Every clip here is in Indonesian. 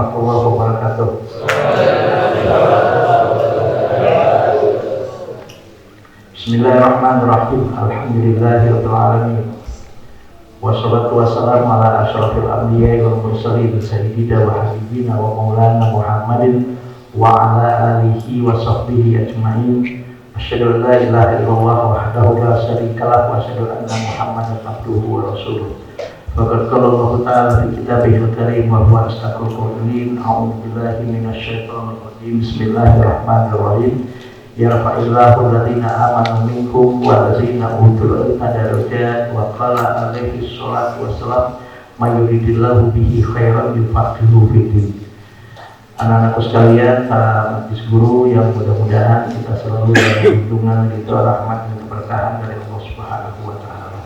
warahmatullahi wabarakatuh. Bismillahirrahmanirrahim. Alhamdulillahirabbil alamin. Wassalatu wassalamu ala asyrafil anbiya'i wal mursalin sayyidina wa habibina wa maulana Muhammadin wa ala alihi wa sahbihi ajma'in. Asyhadu an la ilaha illallah wahdahu la syarikalah wa asyhadu anna Muhammadan abduhu wa rasuluh. Faqad qala Allah ta'ala fi kitabihil karim wa huwa asdaqul qa'ilin. A'udzu billahi minasy syaithanir rajim. Bismillahirrahmanirrahim. Yarfa'illahu alladziina aamanu minkum walladziina utul ilma darajat wa qala alaihi sholatu wassalam may yuridillahu bihi khairan yufaqihuhu fiddin. Anak-anakku sekalian, para majlis guru yang mudah-mudahan kita selalu dalam lindungan ridho rahmat dan keberkahan dari Allah Subhanahu wa taala.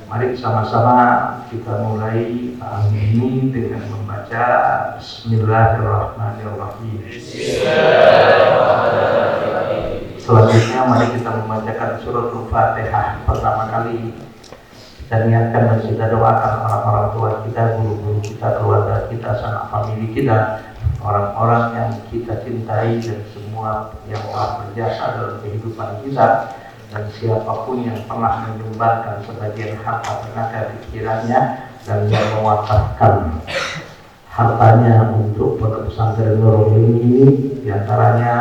Mari sama-sama kita mulai pagi ini dengan membaca Bismillahirrahmanirrahim. Selanjutnya mari kita membacakan surat Al-Fatihah. Pertama kali kita niatkan dan kita doakan orang-orang tua kita, guru-guru kita, keluarga kita, sanak famili kita, orang-orang yang kita cintai dan semua yang telah berjasa dalam kehidupan kita, dan siapapun yang pernah menyumbangkan sebagian harta tenaga pikirannya dan yang mewakafkan hartanya untuk pondok pesantren Nurul Ilmi ini, diantaranya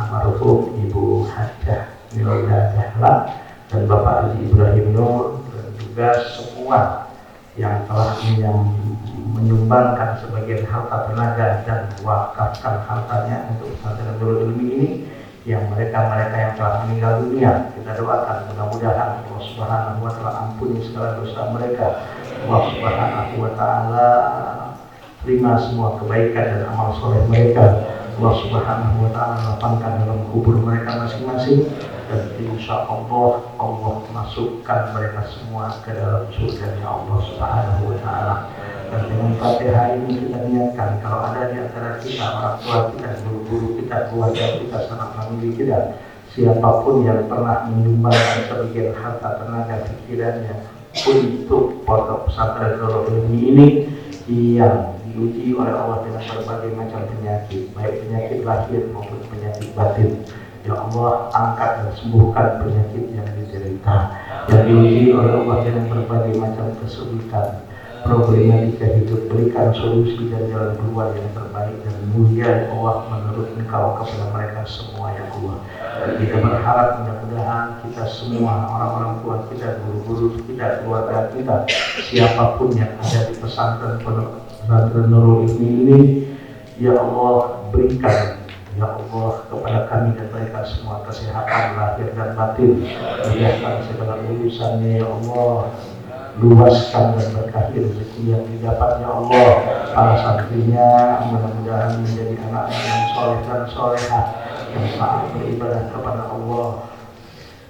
almarhum Ibu Hajah Milda Dahlan dan Bapak Haji Ibrahim Nur, dan juga semua yang telah menyumbangkan sebagian harta tenaga dan mewakafkan hartanya untuk pesantren Nurul Ilmi ini, yang mereka yang telah meninggal dunia, kita doakan mudah-mudahan Allah Subhanahu wa taala ampuni segala dosa mereka. Allah Subhanahu wa taala terima semua kebaikan dan amal soleh mereka. Allah Subhanahu wa taala lapangkan dalam kubur mereka masing-masing, dan insya Allah masukkan mereka semua ke dalam surga-Nya Allah Subhanahu wa taala. Dan dengan Fatihah ini kita niatkan, kalau ada di antara kita, orang tua kita, guru-guru kita, keluarga kita, sanak famili kita, siapapun yang pernah menyumbangkan sebagian harta tenaga pikirannya untuk pondok pesantren Nurul Ilmi ini yang diuji oleh Allah dengan berbagai macam penyakit, baik penyakit lahir maupun penyakit batin, ya Allah angkat dan sembuhkan penyakit yang diderita, yang diuji oleh Allah dengan berbagai macam kesulitan, problematika hidup, berikan solusi dan jalan keluar yang terbaik dan mulia ya Allah menurut Engkau kepada mereka semua ya Allah. Dan kita berharap mudah-mudahan kita semua, orang-orang tua kita, guru-guru kita, keluarga kita, siapapun yang ada di pesantren Nurul Ilmi ini, ya Allah berikan ya Allah kepada kami dan mereka semua kesehatan lahir dan batin, mudahkan segala urusannya ya Allah, luaskan dan berkahi rezeki yang didapatnya Allah. Para santrinya mudah-mudahan menjadi anak yang soleh dan solehah, yang taat beribadah kepada Allah,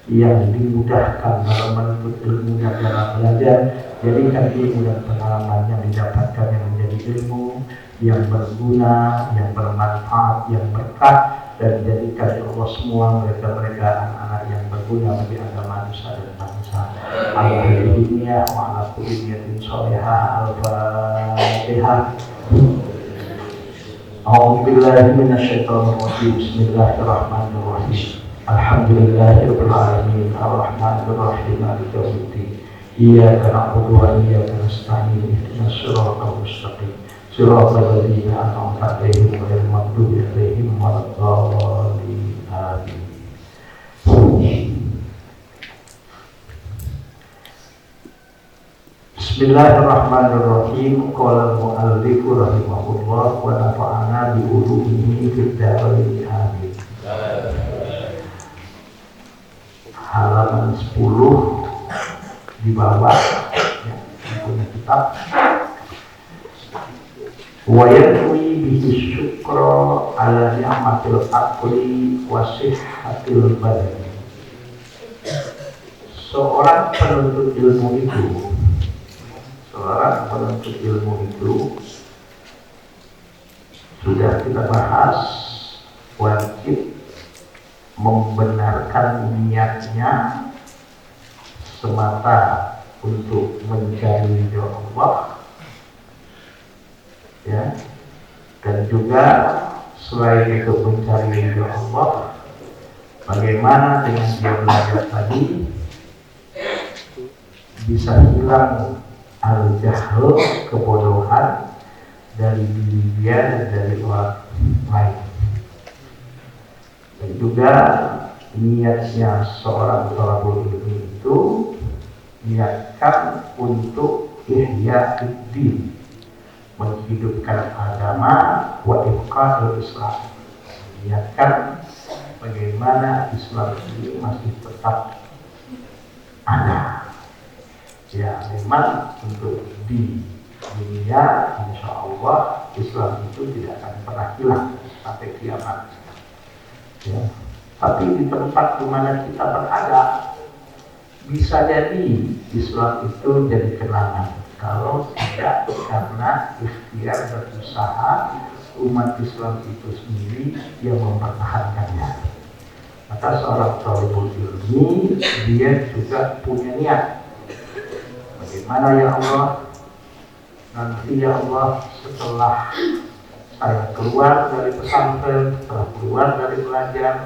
yang dimudahkan dalam menuntut ilmu dan dalam belajar. Jadikan ilmu dan pengalaman yang didapatkan yang menjadi ilmu yang berguna, yang bermanfaat, yang berkah, dan jadikan ya Allah semua mereka anak-anak yang berguna bagi agama nusa dan bangsa. Alhamdulillah wa ala kulli niyatin sholihah. Al-Fatihah. A'udzu billahi minasy syaithanir rajim. Bismillahirrahmanirrahim. Alhamdulillahirabbil alamin. Arrahmanir rahim. Maliki yaumiddin. Iyyaka na'budu wa iyyaka nasta'in. Ihdinas siratal mustaqim. Siratal ladzina an'amta 'alaihim ghairil maghdubi 'alaihim waladdallin. Amin. Bismillahirrahmanirrahim. Qala al-mu'allif rahimahullah wa nafa'ana bi ulumihi fid dharain. Amin. Halaman 10 di bawah ya, punya kitab. Wa yanwi bihi syukra ala ni'matil aqli wa sihhatil badani. Seorang penuntut ilmu itu sudah kita bahas, wajib membenarkan niatnya semata untuk mencari ridho Allah, ya, Dan juga selain itu mencari ridho Allah, bagaimana dengan dia belajar tadi bisa hilang al-jahl, kebodohan dari diri dia dan dari orang lain. Dan juga niatnya seorang thalabul ilmi itu niatkan untuk ihya din, menghidupkan agama, wa ibqa'ul Islam, niatkan bagaimana Islam ini masih tetap ada. Ya memang untuk di dunia insya Allah Islam itu tidak akan pernah hilang sampai kiamat. Ya. Tapi di tempat di mana kita berada bisa jadi Islam itu jadi kenangan kalau tidak karena ikhtiar dan usaha umat Islam itu sendiri yang mempertahankannya. Maka seorang thalibul ilmi dia juga punya niat. Bagaimana ya Allah, nanti ya Allah setelah saya keluar dari pesantren, setelah keluar dari belajar,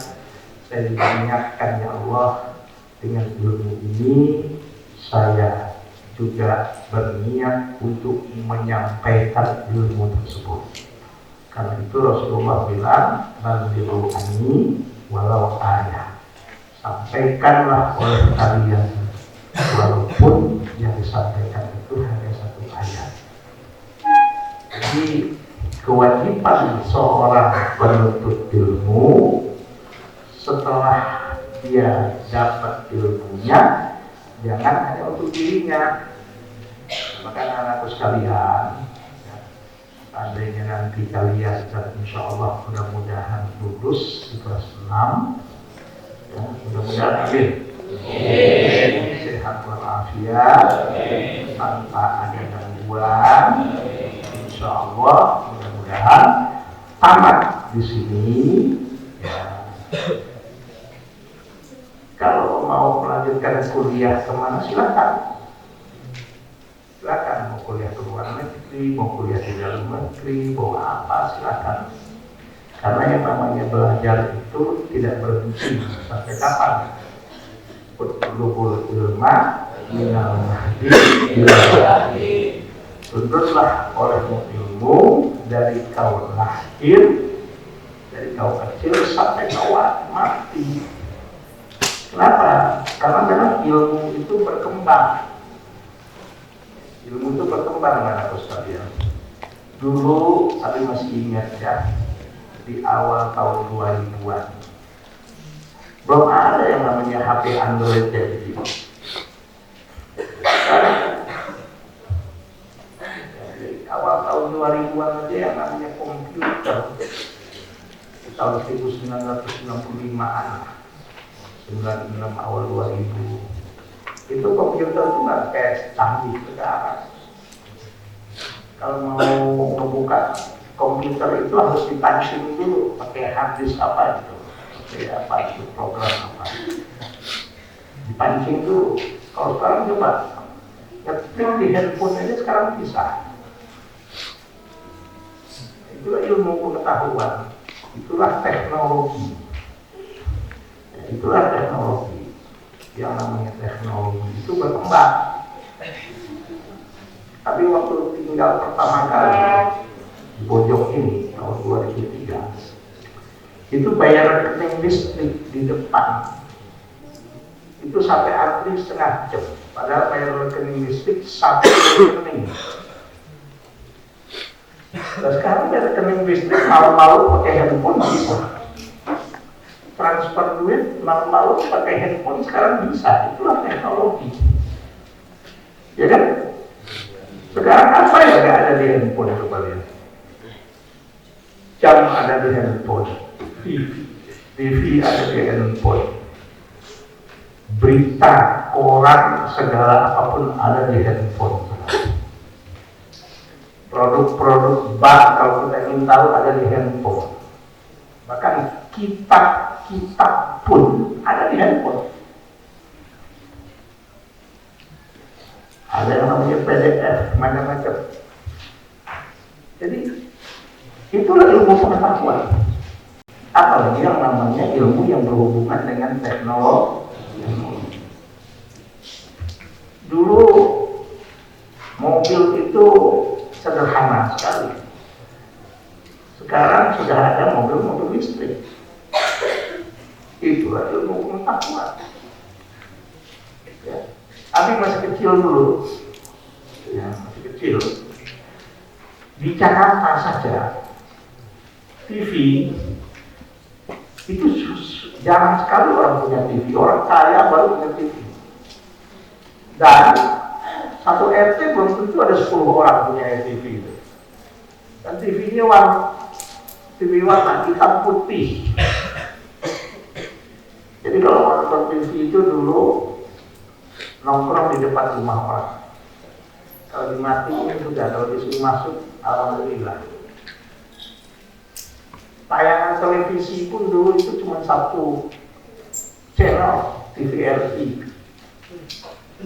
saya niatkan ya Allah dengan ilmu ini saya juga berniat untuk menyampaikan ilmu tersebut. Karena itu Rasulullah bilang, "Balighu anni walau ayat." Sampaikanlah oleh kalian walaupun yang disampaikan itu hanya satu ayat. Jadi kewajiban seorang penuntut ilmu setelah dia dapat ilmunya jangan hanya untuk dirinya. Maka anak-anakku sekalian, seandainya nanti kalian dan insya Allah mudah-mudahan lulus di kelas 6, ya, mudah-mudahan amin. Sehat walafiat, tanpa ada gangguan, insya Allah mudah-mudahan tamat di sini. Ya. Kalau mau melanjutkan kuliah kemana silakan. Silakan mau kuliah ke luar negeri, mau kuliah di dalam negeri, mau apa silakan. Karena yang namanya belajar itu tidak berhenti sampai kapan. Utlubul ilma minal mahdi ila lahdi. Tuntutlah olehmu ilmu dari kau lahir, dari kau kecil sampai kau mati. Kenapa? Karena memang ilmu itu berkembang. Ilmu itu berkembang, anak-anakku sekalian. Dulu, tapi masih ingat ya, di awal tahun 2000-an, belum ada yang namanya HP Android kayak gitu. Di awal tahun 2000-an aja yang namanya komputer, di tahun 1995-an, 96 awal 2000, itu komputer itu nggak kayak canggih sekarang. Kalau mau membuka komputer itu harus dipancing dulu pakai hard disk apa gitu, pakai apa itu program apa, dipancing dulu. Kalau sekarang coba ngetik di handphone aja sekarang bisa. Itulah ilmu pengetahuan, itulah teknologi. Itulah teknologi. Yang namanya teknologi itu berkembang. Tapi waktu tinggal pertama kali di Bojong ini tahun 2003, itu bayar rekening listrik di depan itu sampai antri setengah jam. Padahal bayar rekening listrik satu rekening. Nah sekarang bayar rekening listrik malu-malu pakai handphone bisa. Transfer duit malu-malu pakai handphone sekarang bisa. Itulah teknologi. Ya kan? Sekarang apa yang nggak ada di handphone coba lihat? Jam ada di handphone, TV ada di handphone, berita, koran, segala apapun ada di handphone. Produk-produk bank kalau kita ingin tahu ada di handphone. Bahkan kitab pun ada di handphone. Ada yang namanya PDF, macam-macam. Jadi itu ilmu pengetahuan. Apalagi yang namanya ilmu yang berhubungan dengan teknologi. Dulu mobil itu sederhana sekali. Sekarang sudah ada mobil-mobil listrik. Itulah ilmu pengetahuan. Ya. Abi masih kecil dulu, ya, masih kecil. Di Jakarta saja, TV itu jarang sekali orang punya TV. Orang kaya baru punya TV. Dan satu RT belum tentu ada 10 orang punya TV itu. Dan TV-nya TV warna hitam putih. Jadi kalau nonton TV itu dulu nongkrong di depan rumah orang. Kalau dimatiin sudah, kalau disuruh masuk, alhamdulillah. Tayangan televisi pun dulu itu cuma satu channel, TVRI.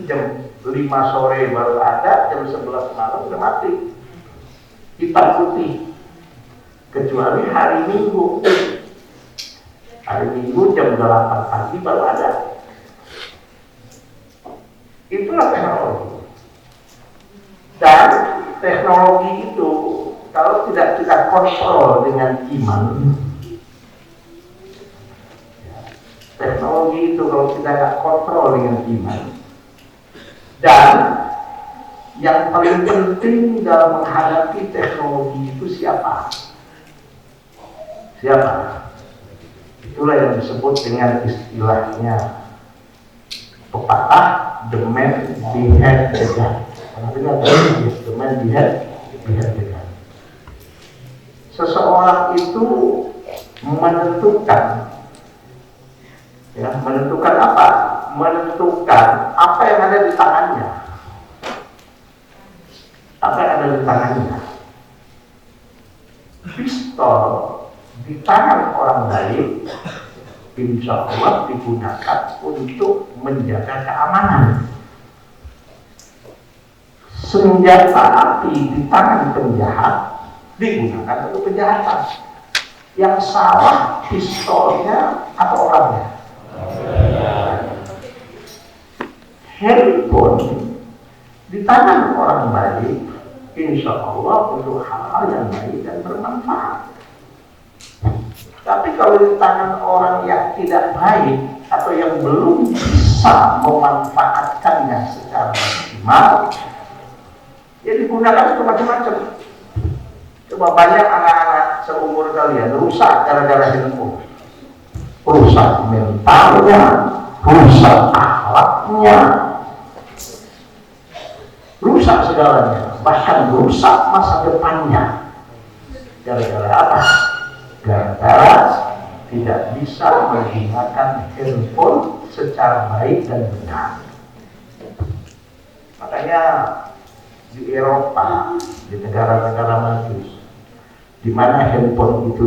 Jam 5 sore baru ada, jam 11 malam udah mati. Hitam putih. Kecuali hari Minggu. Hari Minggu jam 8 pagi baru ada. Itulah teknologi. Dan teknologi itu kalau tidak kita kontrol dengan iman, teknologi itu kalau kita tidak kontrol dengan iman, dan yang paling penting dalam menghadapi teknologi itu siapa? Siapa? Itulah yang disebut dengan istilahnya pepatah the man behind the gun. Artinya the man behind the gun. Seseorang itu menentukan, ya, menentukan apa? Menentukan apa yang ada di tangannya. Apa yang ada di tangannya? Pistol di tangan orang lain, insya Allah digunakan untuk menjaga keamanan. Senjata api di tangan penjahat digunakan untuk kejahatan. Yang salah pistolnya atau orangnya? Handphone di tangan orang baik, insya Allah untuk hal-hal yang baik dan bermanfaat. Tapi kalau di tangan orang yang tidak baik atau yang belum bisa memanfaatkannya secara maksimal, ya digunakan untuk macam-macam. Coba banyak anak-anak seumur kalian rusak gara-gara handphone. Rusak mentalnya, rusak akhlaknya, rusak segalanya, bahkan rusak masa depannya. Gara-gara apa? Gara-gara tidak bisa menggunakan handphone secara baik dan benar. Makanya di Eropa, di negara-negara maju, di mana handphone itu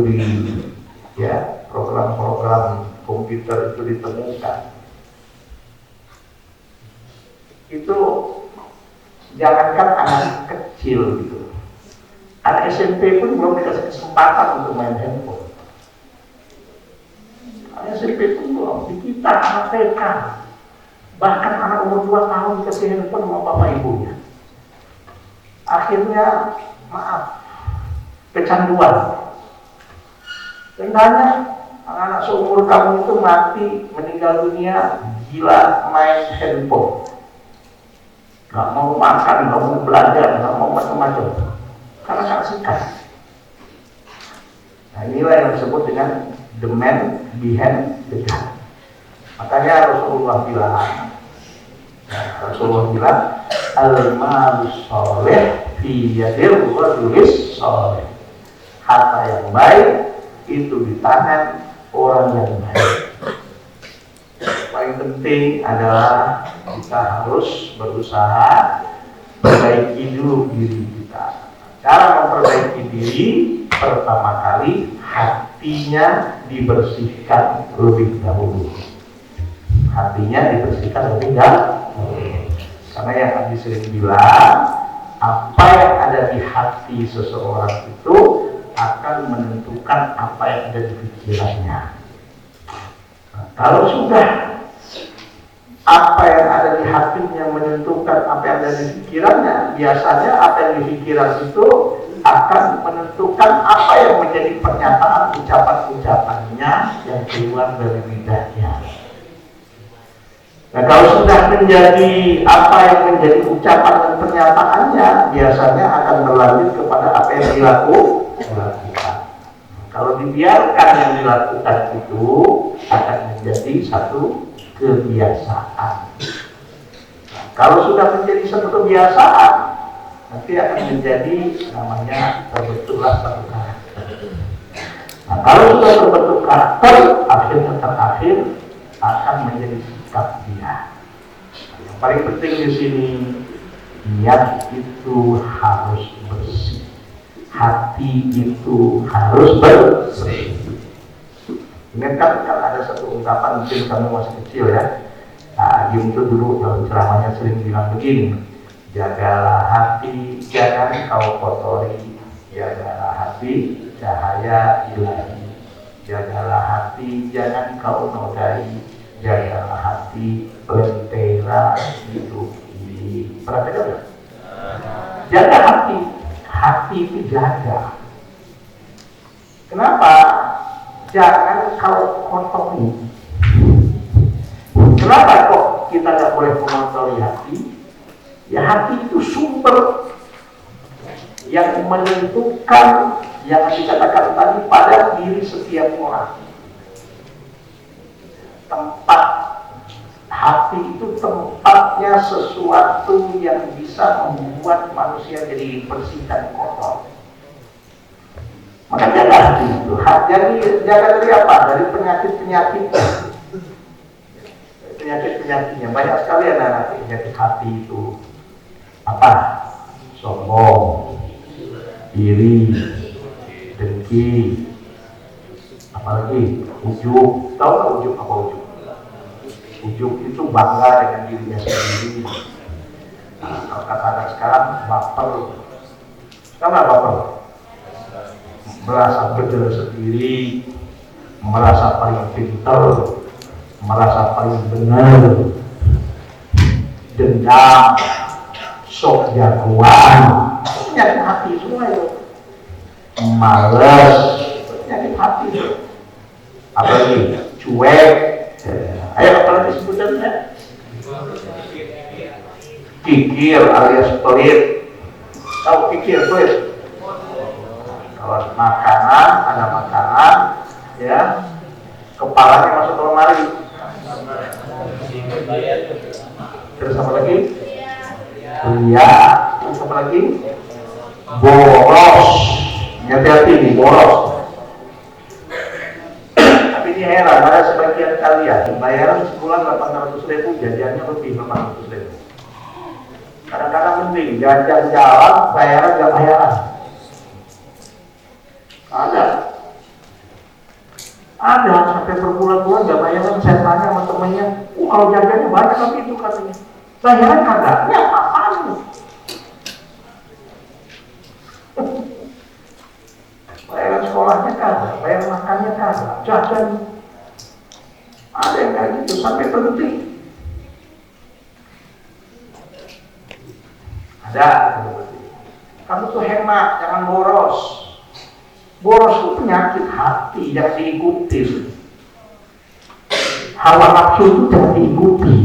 program-program komputer itu ditemukan, itu jangankan anak kecil gitu, anak SMP pun belum dikasih kesempatan untuk main handphone. Anak SMP pun belum, di kita anak TK, bahkan anak umur 2 tahun dikasih handphone sama bapak ibunya. Akhirnya, kecanduan. Dan banyak anak-anak seumur kamu itu mati, meninggal dunia, gila main handphone. Gak mau makan, gak mau belajar, gak mau macam-macam. Karena sangat singkat. Nah inilah yang disebut dengan the man behind the gun. Makanya Rasulullah bilang, al-malus soleh fi yadil rajulis soleh. Harta yang baik itu di tangan orang yang baik. Paling penting adalah kita harus berusaha perbaiki dulu diri kita. Cara memperbaiki diri, pertama kali hatinya dibersihkan lebih dahulu. Hatinya dibersihkan lebih dahulu. Karena yang Nabi sering bilang, apa yang ada di hati seseorang itu akan akan menentukan apa yang ada di pikirannya. Nah, kalau sudah apa yang ada di hatinya menentukan apa yang ada di pikirannya, biasanya apa yang di pikiran itu akan menentukan apa yang menjadi pernyataan ucapan-ucapannya yang keluar dari lidahnya. Nah, kalau sudah menjadi apa yang menjadi ucapan dan pernyataannya, biasanya akan berlanjut kepada apa yang dilakukan. Kalau dibiarkan yang dilakukan itu akan menjadi satu kebiasaan. Nah, kalau sudah menjadi satu kebiasaan, nanti akan menjadi namanya terbentuklah satu karakter. Nah, kalau sudah terbentuk karakter, terakhir akan menjadi sikap dia. Yang paling penting di sini, niat itu harus bersih, hati itu harus bersih. Ingat kan ada satu ungkapan, mungkin kamu masih kecil ya. Nah, itu dulu dalam ceramahnya sering bilang begini, jagalah hati, jangan kau kotori, jagalah hati, cahaya ilahi, jagalah hati, jangan kau nodai, jagalah hati, lentera hidup ini. Perhatikan ya? Jaga hati, hati itu jaga. Kenapa? Jangan kau kotori. Kenapa kok kita tidak boleh mengotori hati? Ya, hati itu sumber yang menentukan yang dikatakan tadi pada diri setiap orang. Tempat hati itu tempatnya sesuatu yang bisa membuat manusia jadi bersih dan kotor. Maka jaga hati itu. Jaga dari apa? Dari penyakitnya. Banyak sekali anak-anak penyakit hati itu. Apa? Sombong, iri, dengki, apalagi ujub. Tahu nggak ujub apa ujub? Ujub itu bangga dengan dirinya sendiri. Nah, kalau kata anak sekarang baper. Tahu nggak baper? Merasa benar sendiri, merasa paling pintar, merasa paling benar, dendam, sok jagoan, penyakit hati semua itu. Males, penyakit hati itu. Apalagi cuek. Ayo apalagi sebutannya? Kikir alias pelit. Tahu kikir pelit? Kalau ada makanan, ya, kepalanya masuk ke lemari. Terus apa lagi? Iya. Terus apa lagi? Boros. Hati-hati nih, boros. Tapi ini heran, ada sebagian kalian bayaran sebulan 800.000, jajannya lebih 800.000. Kadang-kadang mending jajan jalan, bayaran gak bayaran. Ada sampai berbulan-bulan gak bayaran. Saya tanya sama temennya, kalau jajannya banyak tapi itu katanya bayaran kagak, ya apaan nih? Bayaran sekolahnya kagak, bayaran makannya kagak, jajan. Ada yang kayak gitu sampai berhenti. Ada. Kamu tuh hemat, jangan boros. Boros itu penyakit hati yang diikuti. Hawa nafsu itu jangan diikuti.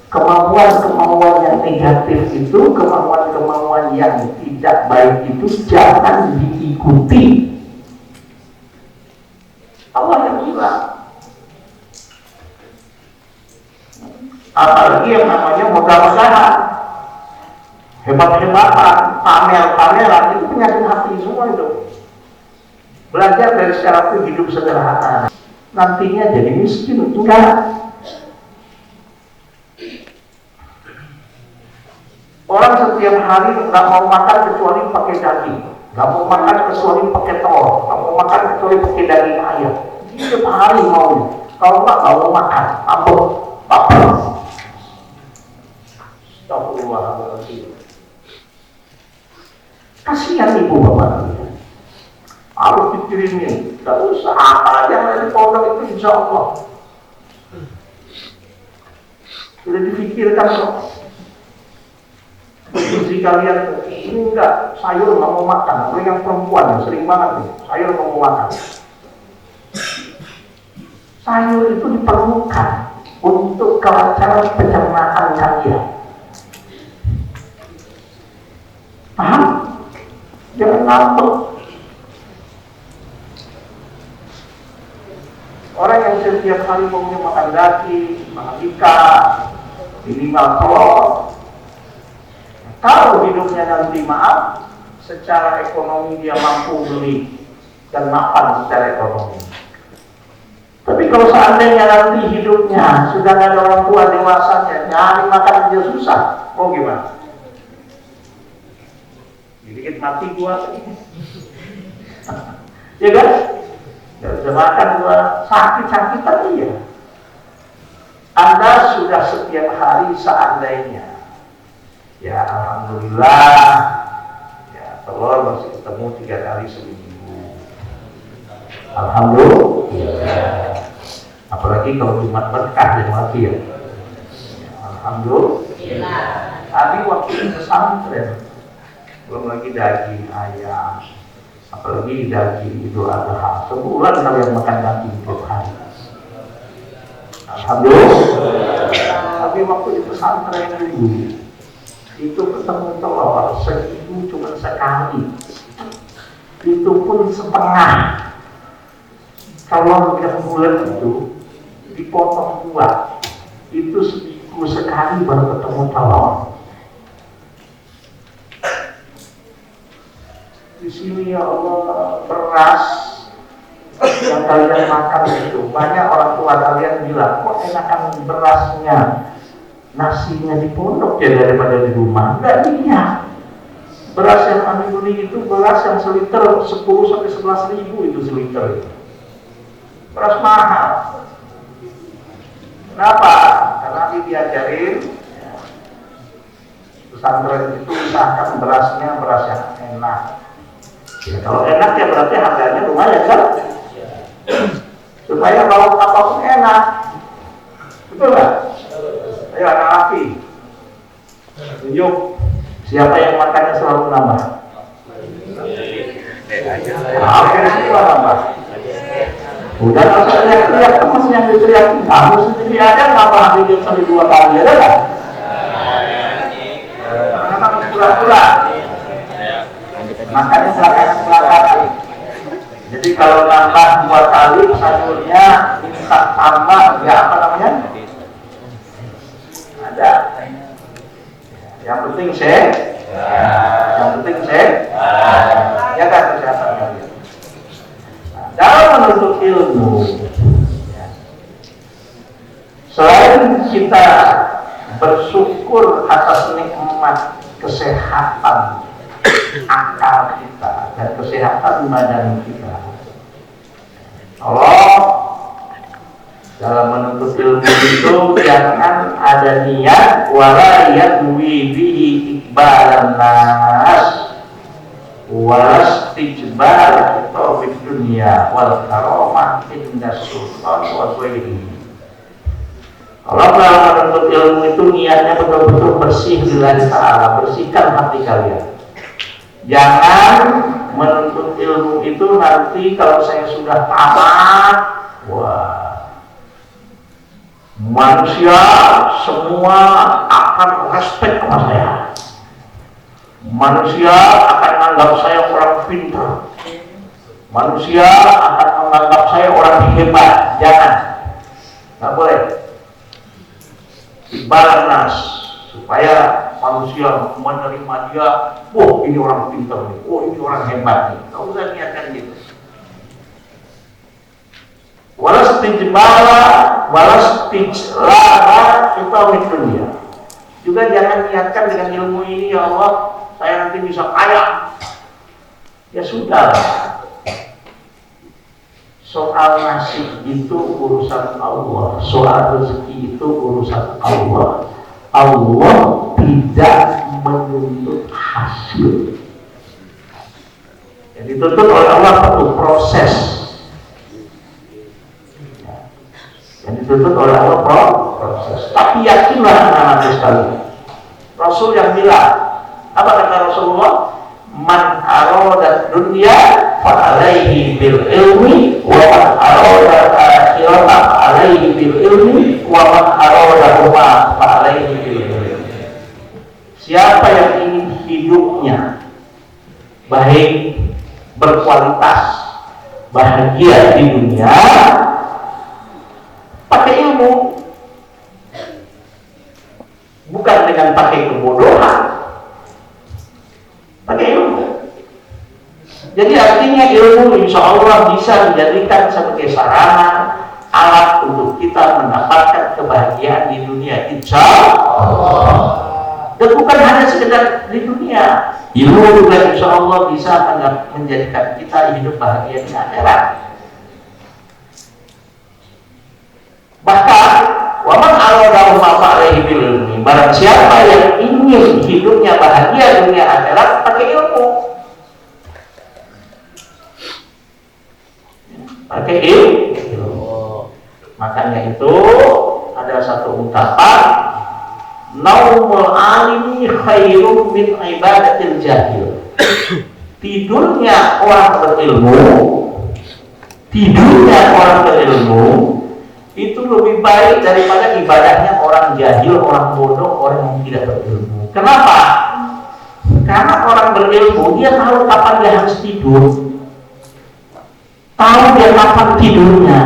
Kemauan-kemauan yang negatif itu, kemauan-kemauan yang tidak baik itu jangan diikuti. Allah yang bilang. Apalagi yang namanya megah-megahan, hebat-hebatan, pamer-pameran, itu penyakit hati semua itu. Belajar dari secara hidup sederhana, nantinya jadi miskin. Enggak. Orang setiap hari nggak mau makan kecuali pakai daging, nggak mau makan kecuali pakai telur, nggak mau makan kecuali pakai daging ayam. Setiap hari mau. Kalau nggak mau makan, apa? Astagfirullahaladzim. Kasihan ibu bapak. insya Allah. Sudah difikirkan kok. Istri kalian ini enggak, sayur nggak mau makan. Apalagi yang perempuan sering banget nih, sayur nggak mau makan. Sayur itu diperlukan untuk kelancaran pencernaan kalian. Paham? Jangan ngambek. Orang yang setiap hari maunya makan daging, makan ikan, minimal telur. Kalau hidupnya nanti maaf, secara ekonomi dia mampu beli dan mapan secara ekonomi. Tapi kalau seandainya nanti hidupnya sudah ada orang tua dewasanya, nyari makan aja susah, mau gimana? Dikit mati gua, ya kan? Gak bisa makan gua, sakit-sakitan iya. Anda sudah setiap hari seandainya, ya alhamdulillah, ya telur masih ketemu 3 kali seminggu. Alhamdulillah. Apalagi kalau Jumat berkah yang mati ya. Alhamdulillah. Tadi waktu di pesantren, belum lagi daging ayam, apalagi daging Idul Adha. Sebulan kalian makan daging tiap hari. Alhamdulillah. Tapi waktu di pesantren dulu, itu ketemu telur seminggu cuma sekali. Itu pun setengah. Telur yang bulat itu dipotong 2, itu seminggu sekali baru ketemu telur. Di sini ya Allah, beras yang kalian makan itu banyak orang tua kalian bilang, kok enakan berasnya, nasinya di pondok ya daripada di rumah. Enggak, iya. Beras yang kami beli itu beras yang seliter 10-11 ribu itu seliter itu. Beras mahal. Kenapa? Karena diajarin pesantren itu usahakan berasnya beras yang enak. Ya, kalau enak ya berarti harganya lumayan kan? Supaya kalau apapun enak. Betul nggak? Ayo anak laki, tunjuk siapa yang makannya selalu nambah. Oke, semua nambah. Udah kalau teriak-teriak teman yang diteriakin kamu sendiri aja ngapa hidup sampai 2 kali ada kan? Karena kamu pura-pura. Makanya belakangan. Jadi kalau nambah 2 kali sayurnya minta tambah, ya apa namanya? Ada. Yang penting yang penting jaga kesehatan kalian. Dalam menuntut ilmu, selain kita bersyukur atas nikmat kesehatan akal kita dan kesehatan badan kita, Allah dalam menuntut ilmu itu jangan ada niat wala yadwi bihi iqbalan nas walastijbar fi dunia wal karamah inda sultan wa ghairihi. Kalau dalam menuntut ilmu itu niatnya betul-betul bersih lillahi ta'ala, bersihkan hati kalian. Jangan menuntut ilmu itu nanti kalau saya sudah tamat, wah, manusia semua akan respect sama saya. Manusia akan menganggap saya orang pintar. Manusia akan menganggap saya orang hebat. Jangan, nggak boleh. Ibarat nas, supaya manusia menerima dia. Oh, ini orang pintar nih. Oh, ini orang hebat nih. Nggak usah niatkan gitu. Walastijlala kita dunia. Juga jangan niatkan dengan ilmu ini, ya Allah, saya nanti bisa kaya. Ya sudah. Soal nasib itu urusan Allah, soal rezeki itu urusan Allah. Allah tidak menuntut hasil. Yang dituntut oleh Allah perlu proses. dituntut oleh Allah proses. Tapi yakinlah anak-anak sekalian, Rasul yang bilang, apa kata Rasulullah? Man arada dunya fa alaihi bil ilmi wa man arada akhirata fa alaihi bil ilmi wa man arada huma fa alaihi bil ilmi. Siapa yang ingin hidupnya baik, berkualitas, bahagia di dunia, pakai ilmu, bukan dengan pakai kebodohan, pakai ilmu. Jadi artinya ilmu insya Allah bisa dijadikan sebagai sarana, alat untuk kita mendapatkan kebahagiaan di dunia, insya Allah. Dan bukan hanya sekedar di dunia, ilmu juga insya Allah bisa menjadikan kita hidup bahagia di akhirat. Bahkan waman arada mafa'alaihi bil ilmi, barang siapa yang ingin hidupnya bahagia dunia akhirat, pakai ilmu. Pakai ilmu. Makanya itu ada satu ungkapan, naumul alimi khairum min ibadatil jahil. Tidurnya orang berilmu itu lebih baik daripada ibadahnya orang jahil, orang bodoh, orang yang tidak berilmu. Kenapa? Karena orang berilmu dia tahu kapan dia harus tidur, tahu dia kapan tidurnya,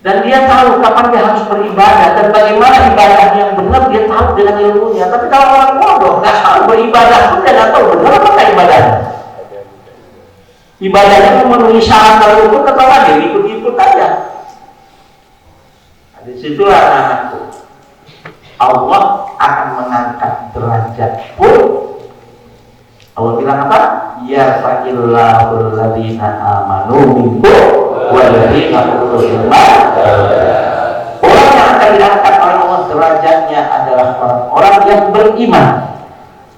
dan dia tahu kapan dia harus beribadah dan bagaimana ibadah yang benar dia tahu dengan ilmunya. Tapi kalau orang bodoh nggak tahu beribadah pun dia nggak tahu benar apa ibadahnya. Ibadahnya memenuhi syarat kalau pun atau lagi ikut-ikut aja. Nah, disitulah anak-anakku, Allah akan mengangkat derajat pun. Allah bilang apa? Ya fa'illahul ladina amanu minkum waladina utul ilma. Orang yang akan diangkat oleh Allah derajatnya adalah orang-orang yang beriman.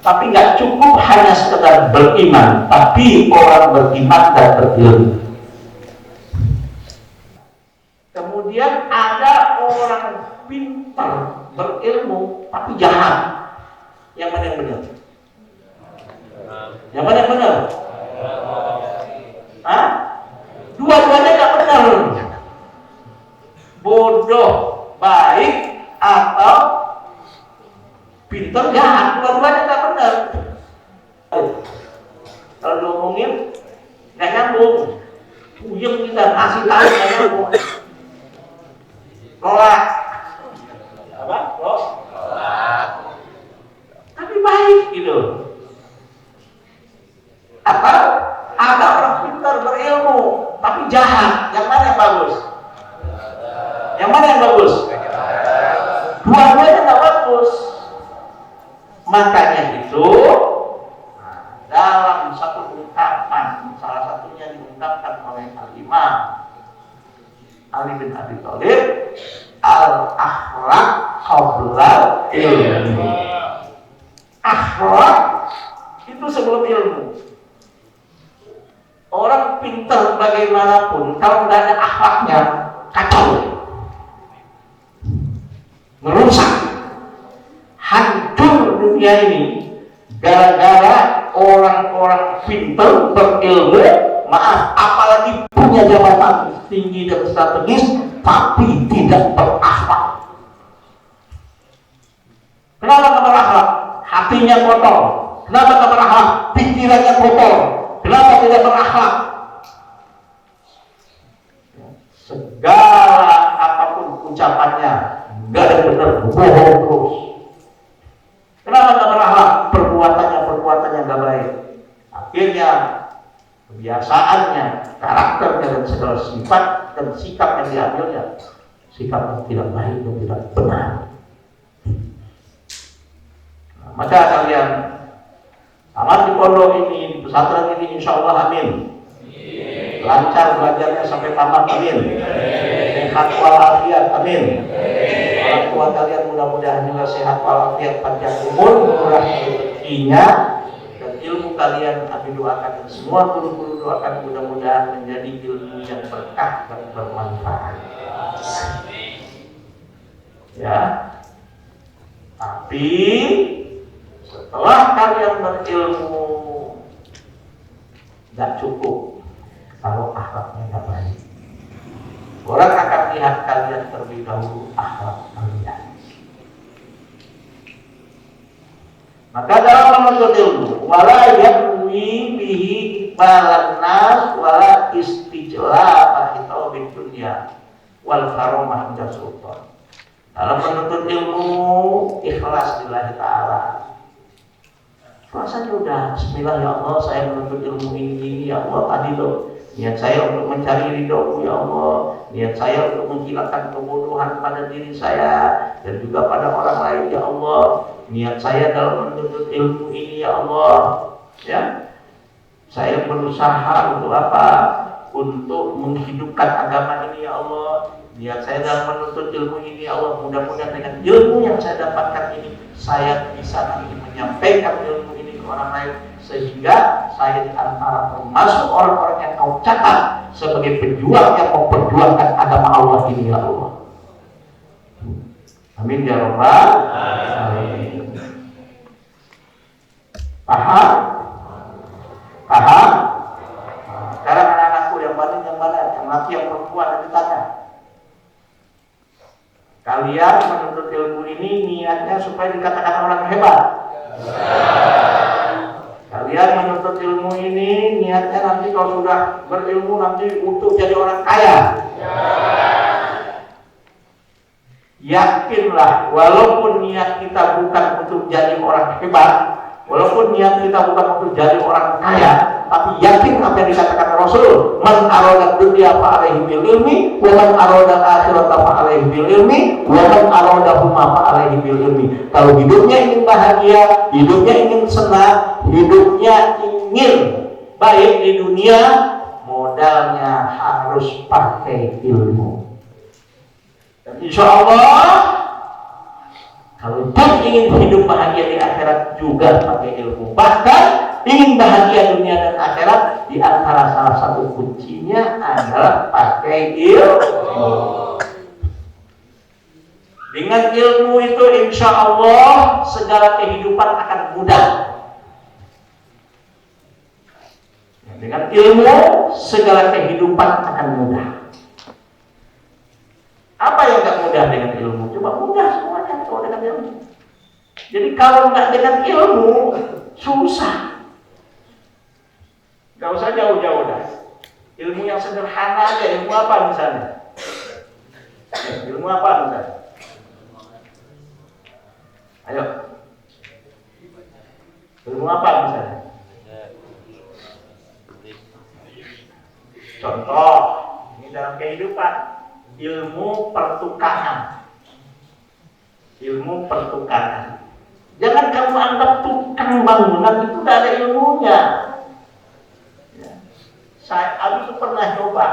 Tapi nggak cukup hanya sekedar beriman, tapi orang beriman dan berilmu. Kemudian ada orang pintar berilmu tapi jahat. Yang mana yang benar? Yang mana yang benar? Hah? Dua-duanya nggak benar. Bodoh baik atau pintar jahat, dua-duanya nggak benar. Kalau diomongin nggak nyambung, puyeng kita kasih tahu nggak nyambung. Nolak apa? Nolak. Tapi baik gitu. Atau ada orang pintar berilmu tapi jahat, yang mana yang bagus? Yang mana yang bagus? Dua-duanya nggak bagus. Makanya itu dalam satu ungkapan, salah satunya diungkapkan oleh Al-Imam Ali bin Abi Thalib, al-akhlaq qabla ilmi. Akhlak itu sebelum ilmu. Orang pintar bagaimanapun, kalau tidak ada akhlaknya, kacau, merusak, hancur dunia ini. Gara-gara orang-orang pintar berilmu, maaf, apalagi punya jabatan tinggi dan strategis, tapi tidak berakhlak. Kenapa tak berakhlak? Hatinya kotor. Kenapa tak berakhlak? Pikirannya kotor. Kenapa tidak berakhlak? Segala apapun ucapannya nggak ada benar, bohong terus. Kenapa tak berakhlak? Perbuatannya nggak baik. Akhirnya kebiasaannya, karakternya dan segala sifat dan sikap yang diambilnya, sikap yang tidak baik dan tidak benar. Nah, maka kalian amat di pondok ini, di pesantren ini, insya Allah amin. Lancar belajarnya sampai tamat, amin. Sehat walafiat, amin. Orang tua kalian mudah-mudahan juga sehat walafiat, panjang umur, murah rezekinya, dan ilmu kalian kami doakan dan semua guru-guru doakan mudah-mudahan menjadi ilmu yang berkah dan bermanfaat. Ya. Tapi setelah kalian berilmu tidak cukup kalau akhlaknya tidak baik. Orang akan lihat kalian terlebih dahulu akhlak kalian. Maka dalam menuntut ilmu, wala yakwi bihi balan nas wala istijlaba hitau bin dunya wal karomah inda sultan. Dalam menuntut ilmu, ikhlas lillahi ta'ala. Ikhlas saja udah, bismillah ya Allah, saya menuntut ilmu ini ya Allah, tadi loh niat saya untuk mencari ridho ya Allah, niat saya untuk menghilangkan kebodohan pada diri saya dan juga pada orang lain ya Allah. Niat saya dalam menuntut ilmu ini ya Allah, ya. Saya berusaha untuk apa? Untuk menghidupkan agama ini ya Allah. Niat saya dalam menuntut ilmu ini ya Allah, mudah-mudahan dengan ilmu yang saya dapatkan ini saya bisa nanti menyampaikan ilmu ini ke orang lain sehingga saya di antara termasuk orang-orang yang kau catat sebagai pejuang yang memperjuangkan agama Allah ini ya Allah. Amin ya rabbal alamin. Paham? Paham? Sekarang anak-anakku yang mana? Yang laki yang perempuan nanti tanya. Kalian menuntut ilmu ini niatnya supaya dikatakan orang hebat. Kalian menuntut ilmu ini niatnya nanti kalau sudah berilmu nanti untuk jadi orang kaya. Yakinlah, walaupun niat kita bukan untuk jadi orang hebat, walaupun niat kita bukan untuk jadi orang kaya, tapi yakin apa yang dikatakan Rasul, man arada dunya fa alaihi bil ilmi, wa man arada akhirata fa alaihi bil ilmi, wa man arada huma fa alaihi bil ilmi. Kalau hidupnya ingin bahagia, hidupnya ingin senang, hidupnya ingin baik di dunia, modalnya harus pakai ilmu. Dan insya Allah kalau pun ingin hidup bahagia di akhirat juga pakai ilmu. Bahkan ingin bahagia dunia dan akhirat, di antara salah satu kuncinya adalah pakai ilmu. Dengan ilmu itu insya Allah segala kehidupan akan mudah. Dengan ilmu segala kehidupan akan mudah. Apa yang gak mudah dengan ilmu? Coba mudah semuanya kalau dengan ilmu. Jadi kalau nggak dengan ilmu susah. Gak usah jauh-jauh dah. Ilmu yang sederhana aja. Ilmu apa misalnya? Ilmu apa misalnya? Ayo. Ilmu apa misalnya? Contoh, ini dalam kehidupan. Ilmu pertukangan. Ilmu pertukangan. Jangan kamu anggap tukang bangunan itu tidak ada ilmunya. Ya. Aku tuh pernah coba,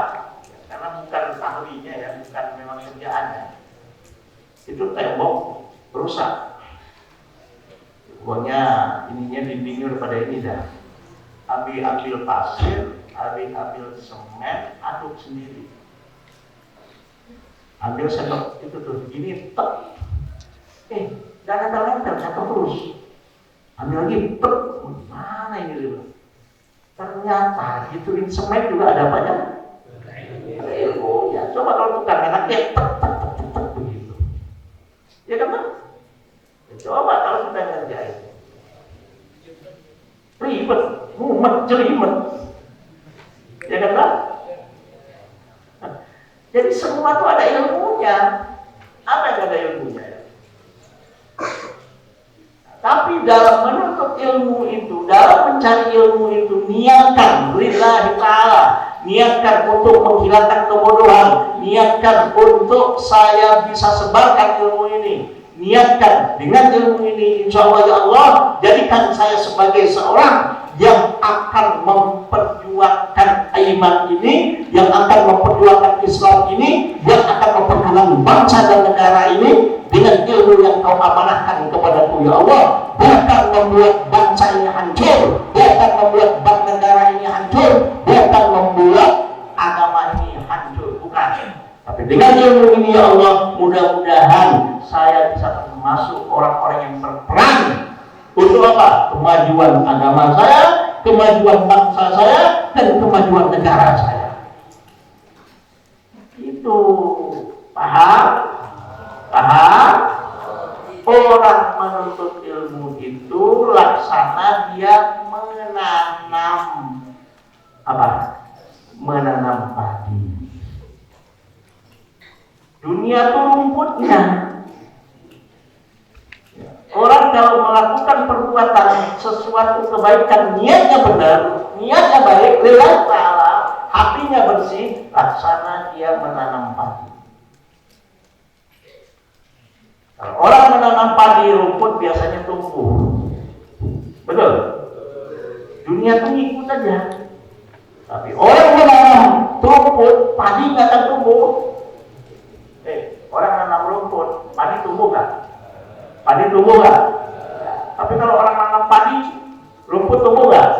karena bukan ahlinya ya, bukan memang kerjaannya. Itu tembok rusak. Pokoknya ininya dindingnya pada ini dah. Ambil pasir, ambil semen, aduk sendiri. Ambil sendok itu tuh, gini tek. Dan ada lempel jatuh terus. Ambil lagi tek. Mana ini dulu? Ternyata gituin semen juga ada apanya? Ada ilmu. Ya coba kalau tukang enaknya tek begitu. Ya kan? Ya, coba kalau kita ngerjain. Ribet, mumet, jelimet. Ya kan? Jadi semua itu ada ilmunya. Apa yang ada ilmunya? Tapi dalam menuntut ilmu itu, dalam mencari ilmu itu, niatkan lillahi ta'ala, niatkan untuk menghilangkan kebodohan, niatkan untuk saya bisa sebarkan ilmu ini, niatkan dengan ilmu ini, insya Allah ya Allah, jadikan saya sebagai seorang yang akan memperjuangkan iman ini, yang akan memperjuangkan Islam ini, yang akan memperjuangkan bangsa dan negara ini dengan ilmu yang kau amanahkan kepadaku ya Allah, bukan membuat bangsa ini hancur, bukan Dengan ilmu ini ya Allah, mudah-mudahan saya bisa termasuk orang-orang yang berperan untuk apa? Kemajuan agama saya, kemajuan bangsa saya, dan kemajuan negara saya. Itu paham? Paham? Orang menuntut ilmu itu laksana dia menanam apa? Menanam padi. Dunia itu rumputnya. Orang kalau melakukan perbuatan sesuatu kebaikan, niatnya benar, niatnya baik, lillahi ta'ala, hatinya bersih, laksana dia menanam padi. Kalau orang menanam padi, rumput biasanya tumbuh. Betul? Dunia itu ngikut saja. Tapi orang menanam rumput, padi nggak akan tumbuh. Orang menanam rumput, padi tumbuh nggak? Padi tumbuh nggak? Tapi kalau orang menanam padi, rumput tumbuh nggak?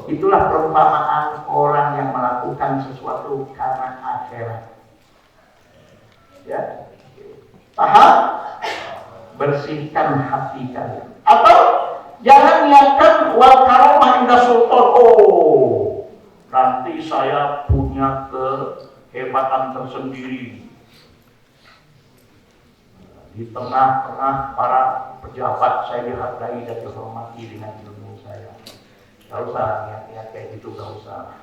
Itulah perumpamaan orang yang melakukan sesuatu karena akhirat. Ya, paham? Bersihkan hati kalian. Atau jangan niatkan wal karomah indah sultan. Oh, nanti saya punya kehebatan tersendiri. Di tengah-tengah para pejabat saya dihargai dan dihormati dengan ilmu saya. Gak usah niat-niat kayak gitu, gak usah.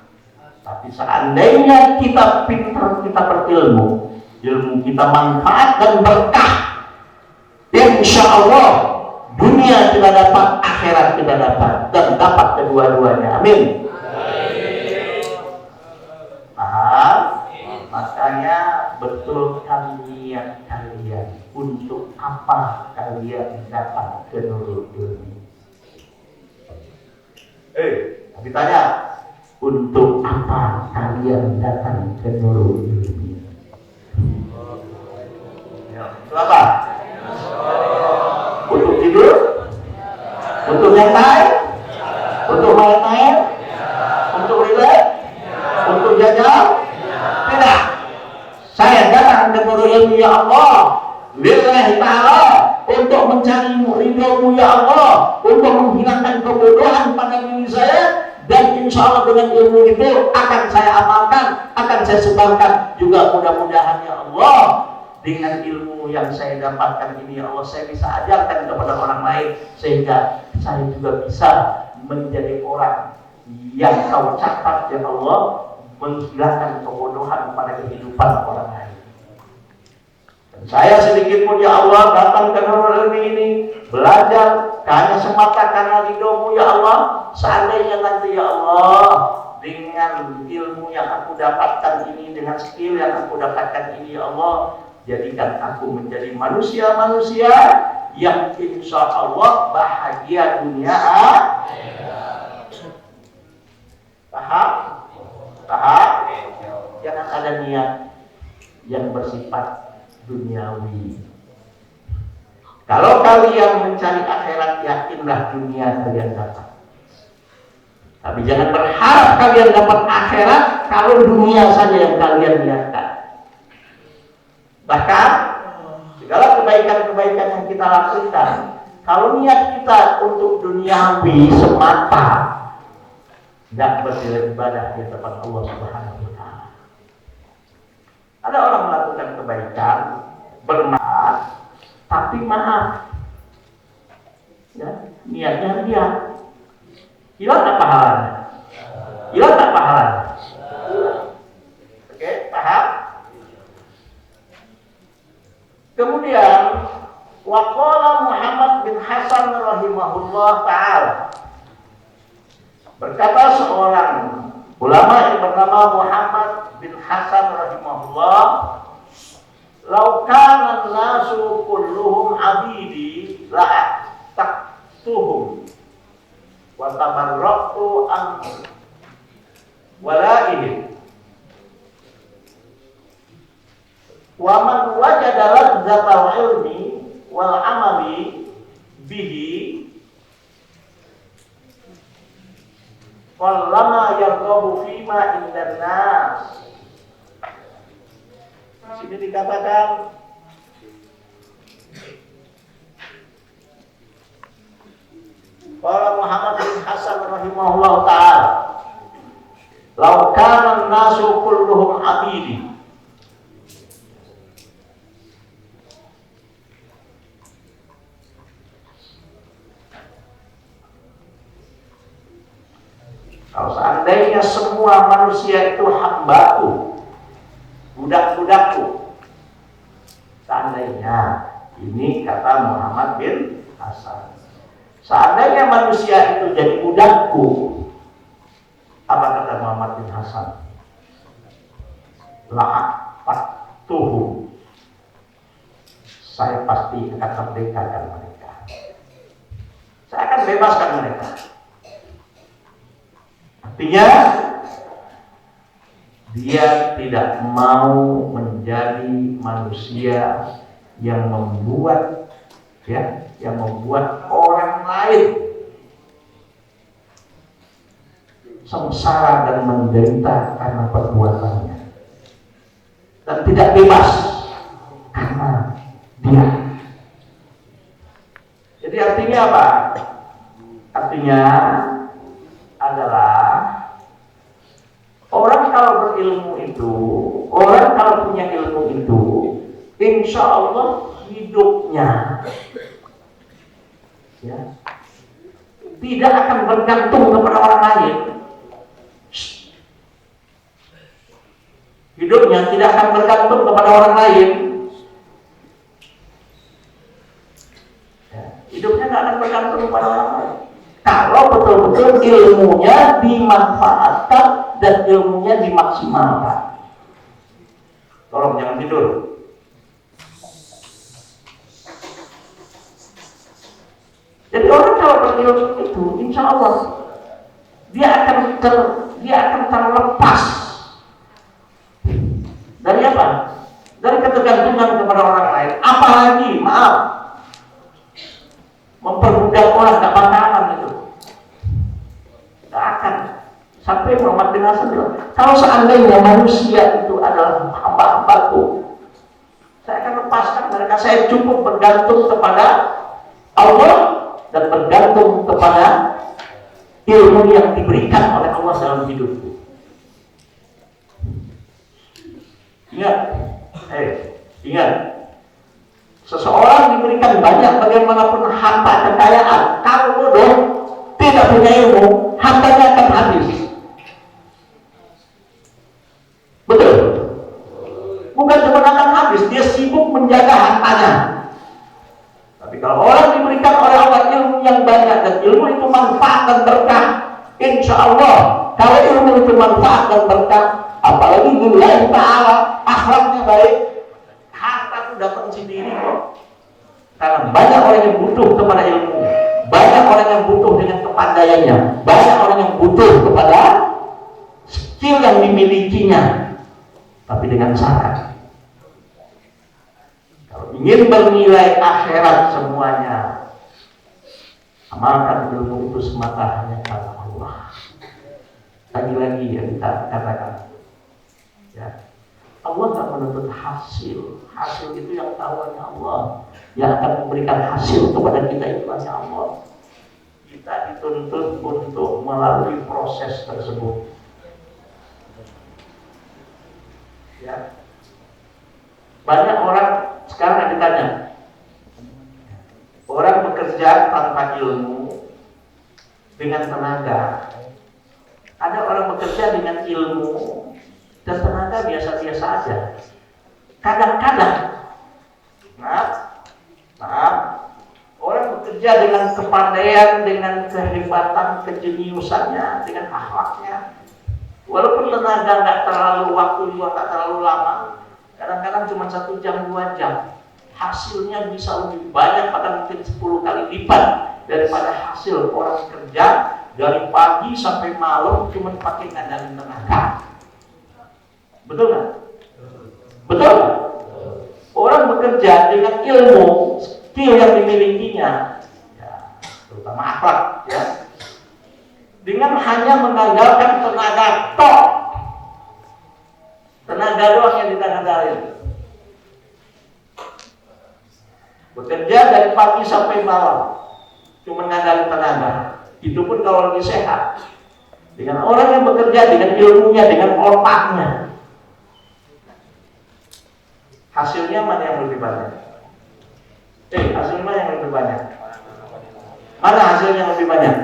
Tapi seandainya kita pintar, kita berilmu, ilmu kita manfaat dan berkah, insya Allah dunia kita dapat, akhirat kita dapat, dan dapat kedua-duanya. Amin. Paham? Makanya betulkan niat kalian. Untuk apa kalian datang ke Nurul Ilmi? Tapi tanya, untuk apa kalian datang ke Nurul Ilmi? Untuk apa? Untuk tidur? Untuk nyantai? Untuk main-main? Untuk relax? Untuk jajan? Tidak. Saya datang ke Nurul Ilmi ya Allah, lillahi ta'ala, untuk mencari ridho-Mu ya Allah, untuk menghilangkan kebodohan pada diri saya, dan insya Allah dengan ilmu itu akan saya amalkan, akan saya sebarkan juga. Mudah-mudahan ya Allah, dengan ilmu yang saya dapatkan ini ya Allah, saya bisa ajarkan kepada orang lain, sehingga saya juga bisa menjadi orang yang Kau catat ya Allah, menghilangkan kebodohan pada kehidupan orang lain. Saya sedikit pun ya Allah datang ke Nurul Ilmi ini, belajar hanya semata karena ridho-Mu ya Allah. Seandainya nanti ya Allah, dengan ilmu yang aku dapatkan ini, dengan skill yang aku dapatkan ini ya Allah, jadikan aku menjadi manusia-manusia yang insya Allah bahagia dunia akhirat. Paham? Paham? Jangan ada niat yang bersifat duniawi. Kalau kalian mencari akhirat, yakinlah dunia kalian dapat. Tapi jangan berharap kalian dapat akhirat kalau dunia saja yang kalian lihatkan. Bahkan segala kebaikan-kebaikan yang kita lakukan, kalau niat kita untuk duniawi semata, tidak beribadah di depan Allah Subhanahu wa Ta'ala. Ada orang melakukan kebaikan, bermanfaat, tapi maaf, ya, niatnya dia. Hilang tak pahalanya? Hilang tak pahalanya? Oke, paham? Kemudian waqala Muhammad bin Hasan rahimahullah ta'ala, berkata seorang ulama yang bernama Muhammad bin Hasan rahimahullah, "Lau kana an-nasu kulluhum abidi la'ataqtuhum wa tabarra'tu an wala'ihim wa man wajada ladzatal ilmi wal amali bihi qallama yarghabu fima indan nas Sini dikatakan qala Muhammad bin Hasan rahimahullah ta'ala, law kana an-nasu kulluhum abidi kalau seandainya semua manusia itu hambaku, budak-budakku, seandainya, ini kata Muhammad bin Hasan, seandainya manusia itu jadi budakku, apa kata Muhammad bin Hasan? La'aqtuhu, saya pasti akan merdekakan mereka, saya akan bebaskan mereka. Artinya dia tidak mau menjadi manusia yang membuat orang lain sengsara dan menderita karena perbuatannya, dan tidak bebas karena dia. Jadi artinya apa? Artinya adalah orang kalau berilmu itu, orang kalau punya ilmu itu, insya Allah hidupnya tidak akan bergantung kepada orang lain. Hidupnya tidak akan bergantung kepada orang lain. Hidupnya tidak akan bergantung kepada orang lain. Kalau betul-betul ilmunya dimanfaatkan dan ilmunya dimaksimalkan. Tolong jangan tidur. Jadi orang kalau berilmu itu, insya Allah dia akan terlepas dari apa? Dari ketergantungan kepada orang lain. Apalagi, maaf, memperbudak orang gak bakalan itu. Gak akan. Sampai Muhammad bin Hasan bilang, kalau seandainya manusia itu adalah hamba-hambaku, saya akan lepaskan mereka. Saya cukup bergantung kepada Allah dan bergantung kepada ilmu yang diberikan oleh Allah dalam hidupku. Ingat, seseorang diberikan banyak bagaimanapun harta kekayaan, kalau bodoh tidak punya ilmu, hartanya akan habis. Betul? Bukan cuma akan habis, dia sibuk menjaga hartanya. Tapi kalau orang diberikan oleh Allah ilmu yang banyak dan ilmu itu manfaat dan berkah, insya Allah kalau ilmu itu manfaat dan berkah, apalagi lillahi ta'ala, akhlaknya baik, harta itu datang sendiri kok. Karena banyak orang yang butuh kepada ilmu, banyak orang yang butuh dengan kepandaiannya, banyak orang yang butuh kepada skill yang dimilikinya. Tapi dengan syarat, kalau ingin bernilai akhirat semuanya, amalkan ilmu itu semata hanya karena Allah. Lagi-lagi yang kita katakan, Allah tak menuntut hasil. Hasil itu yang tahu hanya Allah. Yang akan memberikan hasil kepada kita itu hanya Allah. Kita dituntut untuk melalui proses tersebut. Banyak orang sekarang ditanya, orang bekerja tanpa ilmu dengan tenaga. Ada orang bekerja dengan ilmu dan tenaga biasa-biasa aja. Kadang-kadang, orang bekerja dengan kepandaian, dengan kehebatan, kejeniusannya, dengan akhlaknya. Walaupun tenaga nggak terlalu, waktu juga nggak terlalu lama, kadang-kadang cuma 1 jam 2 jam, hasilnya bisa lebih banyak, bahkan mungkin 10 kali lipat daripada hasil orang kerja dari pagi sampai malam cuma pakai ngandalin tenaga. Betul nggak? Betul. Orang bekerja dengan ilmu, skill yang dimilikinya, terutama akhlak, dengan hanya mengandalkan tenaga tok, tenaga doang yang ditandalkan, Bekerja dari pagi sampai malam, cuma ngandalin tenaga. Itu pun kalau lagi sehat. Dengan orang yang bekerja dengan ilmunya, dengan otaknya, hasilnya mana yang lebih banyak? Hasilnya yang lebih banyak. Mana hasilnya yang lebih banyak?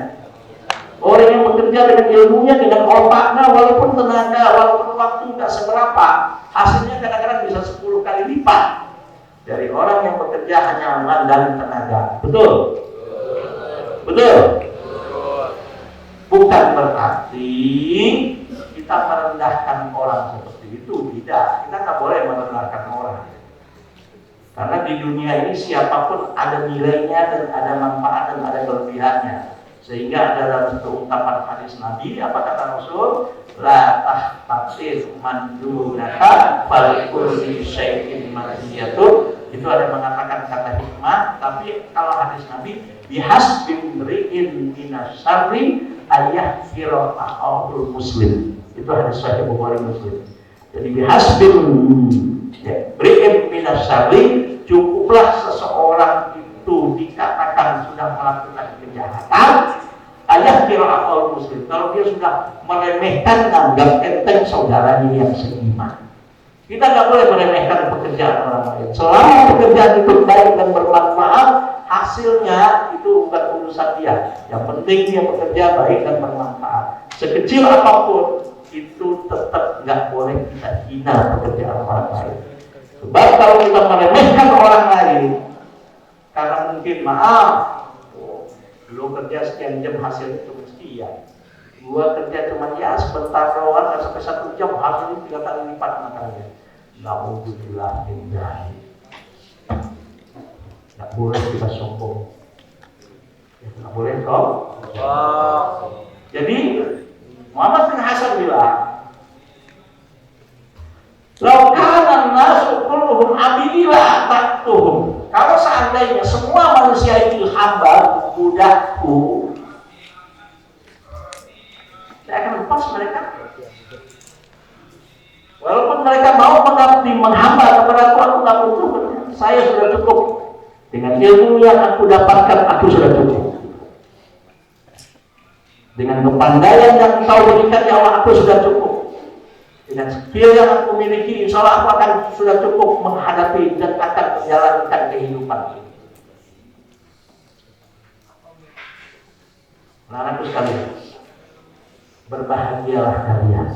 Orang yang bekerja dengan ilmunya, dengan otaknya, walaupun tenaga, walaupun waktu nggak seberapa, hasilnya kadang-kadang bisa 10 kali lipat dari orang yang bekerja hanya mengandalkan tenaga. Betul? Betul? Bukan berarti kita merendahkan orang seperti itu, tidak. Kita nggak boleh merendahkan orang. Karena di dunia ini siapapun ada nilainya dan ada manfaat dan ada kelebihannya. Sehingga ada dalam ungkapan hadis Nabi, apa kata Rasul? La tahtatir mandunaka fal kulli syai'in marjiyatu. Itu ada mengatakan kata hikmah, tapi kalau hadis Nabi bihasbi mri'in minasyarri ayah fira'ahul muslim. Itu hadis Sahih Bukhari Muslim. Jadi bihasbi mri'in minasyarri, cukuplah seseorang itu dikatakan sudah melakukan kejahatan ayah fira'ahul muslim, kalau dia sudah meremehkan, anggap enteng saudaranya yang seiman. Kita nggak boleh meremehkan pekerjaan orang lain. Selama pekerjaan itu baik dan bermanfaat, hasilnya itu bukan urusan dia. Yang penting dia bekerja baik dan bermanfaat. Sekecil apapun, itu tetap nggak boleh kita hina pekerjaan orang lain. Sebab kalau kita meremehkan orang lain, karena mungkin lu kerja sekian jam hasilnya cuma sekian. Gua kerja cuma sebentar doang, nggak sampai 1 jam, hasilnya 3 kali lipat makanya. Alhamdulillah, nggak boleh kita sombong. Nggak boleh sombong. Jadi Muhammad bin Hasan bilang, "Laukanan nasu kulluhum abidillah taktuhum." Kalau seandainya semua manusia itu hamba, budakku, saya akan lepas mereka. Walaupun mereka mau mengabdi, menghamba kepada aku nggak butuh. Saya sudah cukup dengan ilmu yang aku dapatkan, aku sudah cukup. Dengan kepandaian yang Engkau berikan, ya Allah, aku sudah cukup. Dengan skill yang aku miliki, insya Allah aku akan sudah cukup menghadapi dan akan menjalankan kehidupan ini. Anak-anakku sekalian, berbahagialah kalian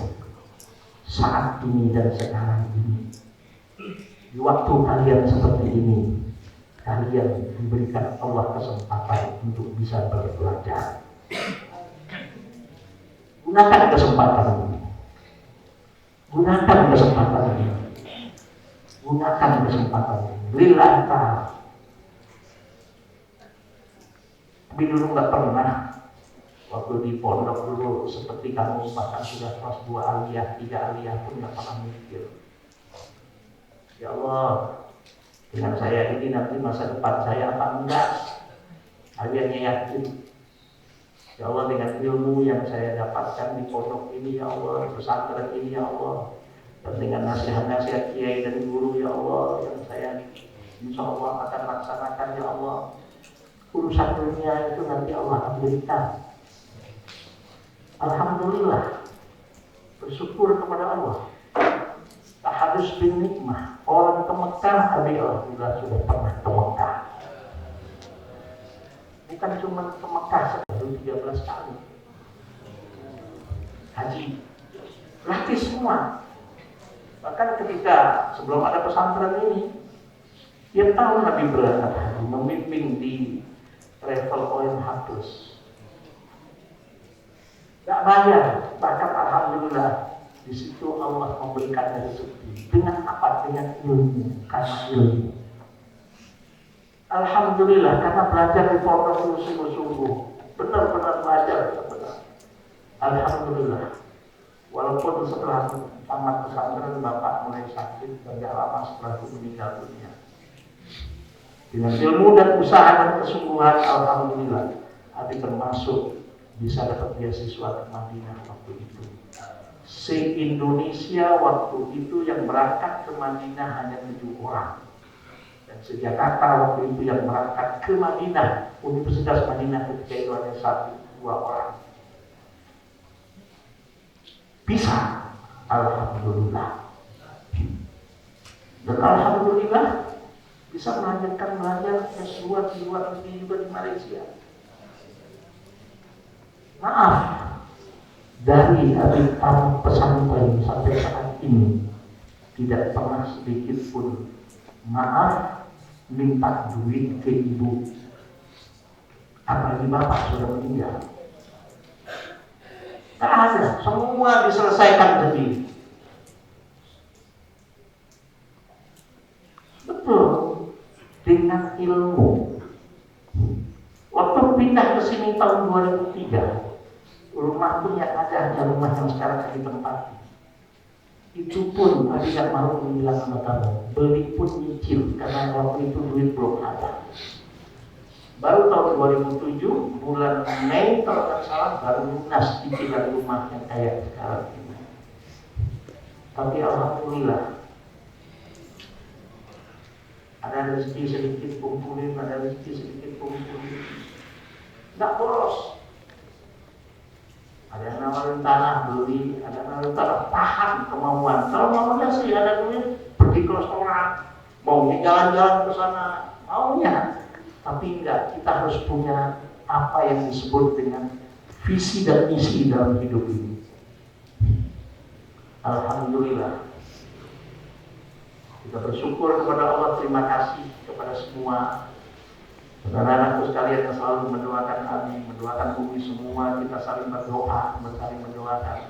saat ini dan sekarang ini. Di waktu kalian seperti ini, kalian diberikan Allah kesempatan untuk bisa belajar. Gunakan kesempatan ini. Gunakan kesempatan ini. Gunakan kesempatan ini. Lillahi ta'ala. Tapi dulu nggak pernah. Waktu di pondok dulu seperti kamu, bahkan sudah kelas 2 aliyah, 3 aliyah pun nggak pernah mikir, ya Allah, dengan saya ini nanti masa depan saya apa enggak? Kalian yakin? Ya Allah, dengan ilmu yang saya dapatkan di pondok ini, ya Allah, di pesantren ini, ya Allah, dan dengan nasihat-nasihat kiai dan guru, ya Allah, yang saya insya Allah akan laksanakan, ya Allah, urusan dunia itu nanti Allah akan berikan. Alhamdulillah, bersyukur kepada Allah. Tahadus bin nikmah, orang ke Mekah, Alhamdulillah sudah pernah ke Mekah. Bukan cuma ke Mekah, 13 kali haji, latih semua. Bahkan ketika sebelum ada pesantren ini, tiap tahun Nabi berangkat haji, memimpin di travel OMH Plus. Gak bayar, bahkan alhamdulillah di situ Allah memberikan rezeki. Dengan apa? Dengan ilmu, karena ilmu. Alhamdulillah, karena belajar di pondok sungguh-sungguh, benar-benar belajar, benar. Alhamdulillah. Walaupun setelah tamat pesantren bapak mulai sakit dan gak lama setelah itu meninggal dunia. Dengan ilmu dan usaha dan kesungguhan, alhamdulillah, Abi termasuk bisa dapat beasiswa ke Madinah waktu itu. Se-Indonesia waktu itu yang berangkat ke Madinah hanya 7 orang. Dan Jakarta waktu itu yang berangkat ke Madinah, Universitas Madinah ketika itu hanya 1-2 orang. Bisa, alhamdulillah. Dan alhamdulillah bisa melanjutkan belajar S2 di luar negeri juga di Malaysia. Maaf, dari Habib Tamu pesantren sampai saat ini tidak pernah sedikit pun maaf minta duit ke ibu. Apalagi bapak sudah meninggal. Tak ada, semua diselesaikan sendiri. Betul, dengan ilmu. Waktu pindah ke sini tahun 2003, rumah pun yang ada hanya rumah yang sekarang ditempati. Itu pun tidak mau bilang sama kamu, beli pun nyicil karena waktu itu duit belum ada. Baru tahun 2007 bulan Mei kalau tidak salah baru lunas cicilan rumah yang kayak sekarang ini. Tapi alhamdulillah ada rezeki sedikit kumpulin, ada rezeki sedikit kumpulin, nggak boros. Ada yang nawarin tanah beli, ada yang nawarin tanah tahan kemauan. Kalau maunya sih ada duit pergi ke restoran, mau jalan-jalan ke sana, maunya. Tapi enggak, kita harus punya apa yang disebut dengan visi dan misi dalam hidup ini. Alhamdulillah. Kita bersyukur kepada Allah, terima kasih kepada semua saudara-saudaraku sekalian yang selalu mendoakan kami, mendoakan bumi semua, kita saling berdoa, saling mendoakan.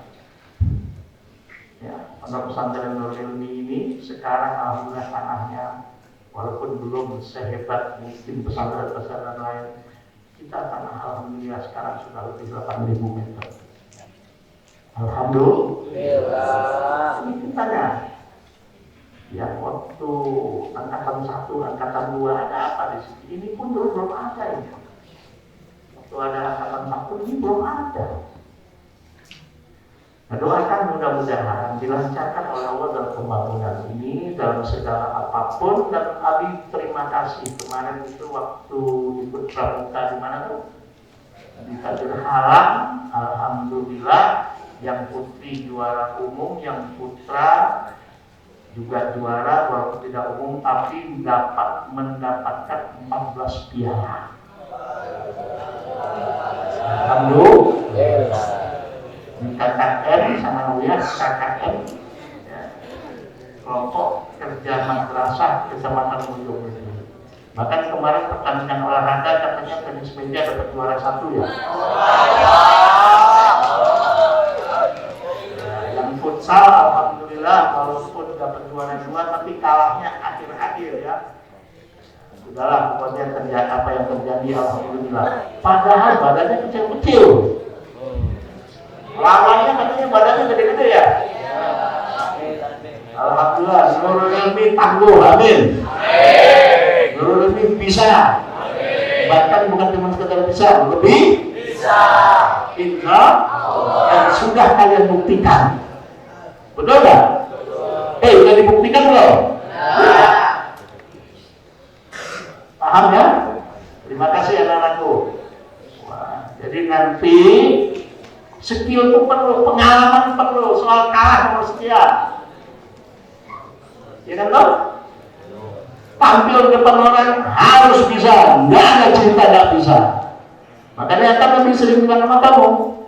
Ya, pondok pesantren Nurul Ilmi ini sekarang alhamdulillah tanahnya walaupun belum sehebat mungkin pesantren-pesantren lain, kita tanah alhamdulillah sekarang sudah lebih 8.000 meter. Alhamdulillah. Ini kitanya. Ya waktu angkatan 1, angkatan 2 ada apa di sini? Ini pun belum ada ini. Waktu ada angkatan 1 ini belum ada. Nah, doakan mudah-mudahan dilancarkan oleh Allah dalam pembangunan ini dalam segala apapun. Dan Abi terima kasih kemarin itu waktu ikut pramuka di mana tuh? Di Tajur Halang, alhamdulillah yang putri juara umum, yang putra juga juara walaupun tidak umum, tapi dapat mendapatkan 14 piala. Alhamdulillah. Di KKN Sanawiyah, KKN ya, kelompok kerja madrasah Kecamatan Ujung ini. Bahkan kemarin pertandingan olahraga katanya tenis meja dapat juara 1 ya. Yang futsal alhamdulillah walaupun dapat juara 2 tapi kalahnya akhir-akhir ya. Sudahlah, pokoknya terjadi apa yang terjadi alhamdulillah. Padahal badannya kecil-kecil. Lawannya katanya badannya gede-gede ya. Alhamdulillah, Nurul Ilmi tangguh, amin. Nurul Ilmi bisa. Bahkan bukan cuma sekedar bisa, lebih bisa. Insya yang sudah kalian buktikan. Betul nggak? Sudah dibuktikan belum? Paham ya? Terima kasih anak-anakku. Jadi nanti skill itu perlu, pengalaman perlu, soal kalah nomor sekian. Ya kan toh? Tampil depan orang harus bisa, nggak ada cerita nggak bisa. Makanya kan kami sering bilang sama kamu,